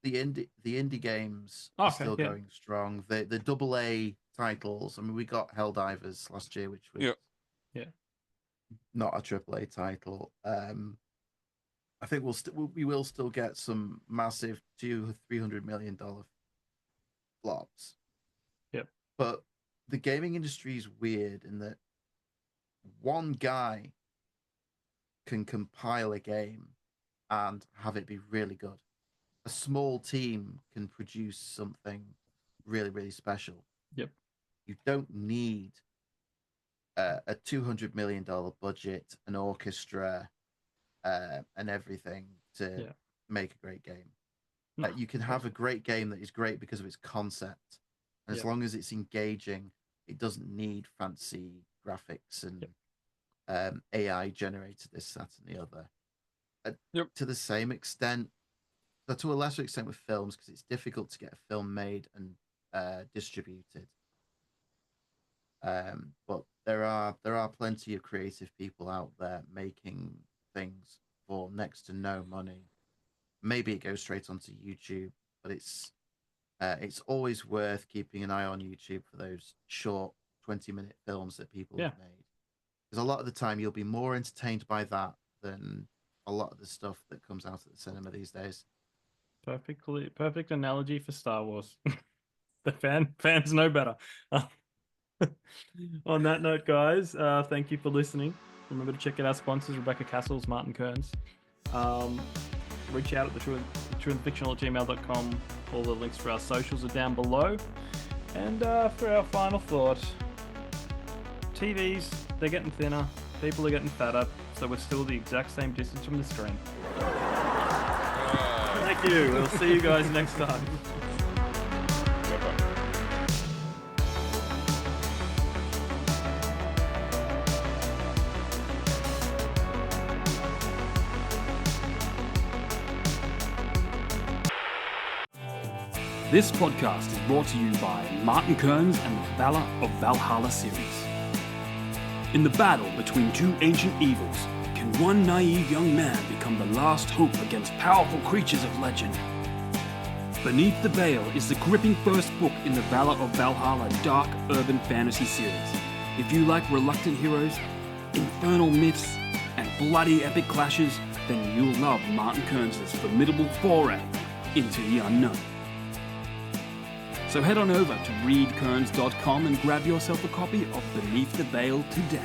indie games are Okay, still yeah. going strong. The AA titles. I mean, we got Helldivers last year, which was Yeah. not a AAA title. I think we will still get some massive $200-300 million flops. Yep. But the gaming industry is weird in that one guy can compile a game and have it be really good. A small team can produce something really, really special. Yep. You don't need a $200 million budget, an orchestra, and everything to make a great game. No, You can have a great game that is great because of its concept. And as long as it's engaging, it doesn't need fancy graphics and AI generated this, that, and the other. To the same extent, but to a lesser extent with films, because it's difficult to get a film made and distributed. But there are plenty of creative people out there making things for next to no money. Maybe it goes straight onto YouTube, but it's always worth keeping an eye on YouTube for those short 20-minute films that people have made. Because a lot of the time you'll be more entertained by that than a lot of the stuff that comes out at the cinema these days. Perfect analogy for Star Wars. The fans know better. On that note, guys, thank you for listening. Remember to check out our sponsors, Rebecca Cassells, Martin Kearns. Reach out at thetrueandthefictional@gmail.com. All the links for our socials are down below. And for our final thought, TVs, they're getting thinner, people are getting fatter, so we're still the exact same distance from the screen. Thank you. We'll see you guys next time. This podcast is brought to you by Martin Kearns and the Valor of Valhalla series. In the battle between two ancient evils, can one naive young man become the last hope against powerful creatures of legend? Beneath the Veil is the gripping first book in the Valor of Valhalla dark urban fantasy series. If you like reluctant heroes, infernal myths, and bloody epic clashes, then you'll love Martin Kearns' formidable foray into the unknown. So head on over to readkearns.com and grab yourself a copy of Beneath the Veil today.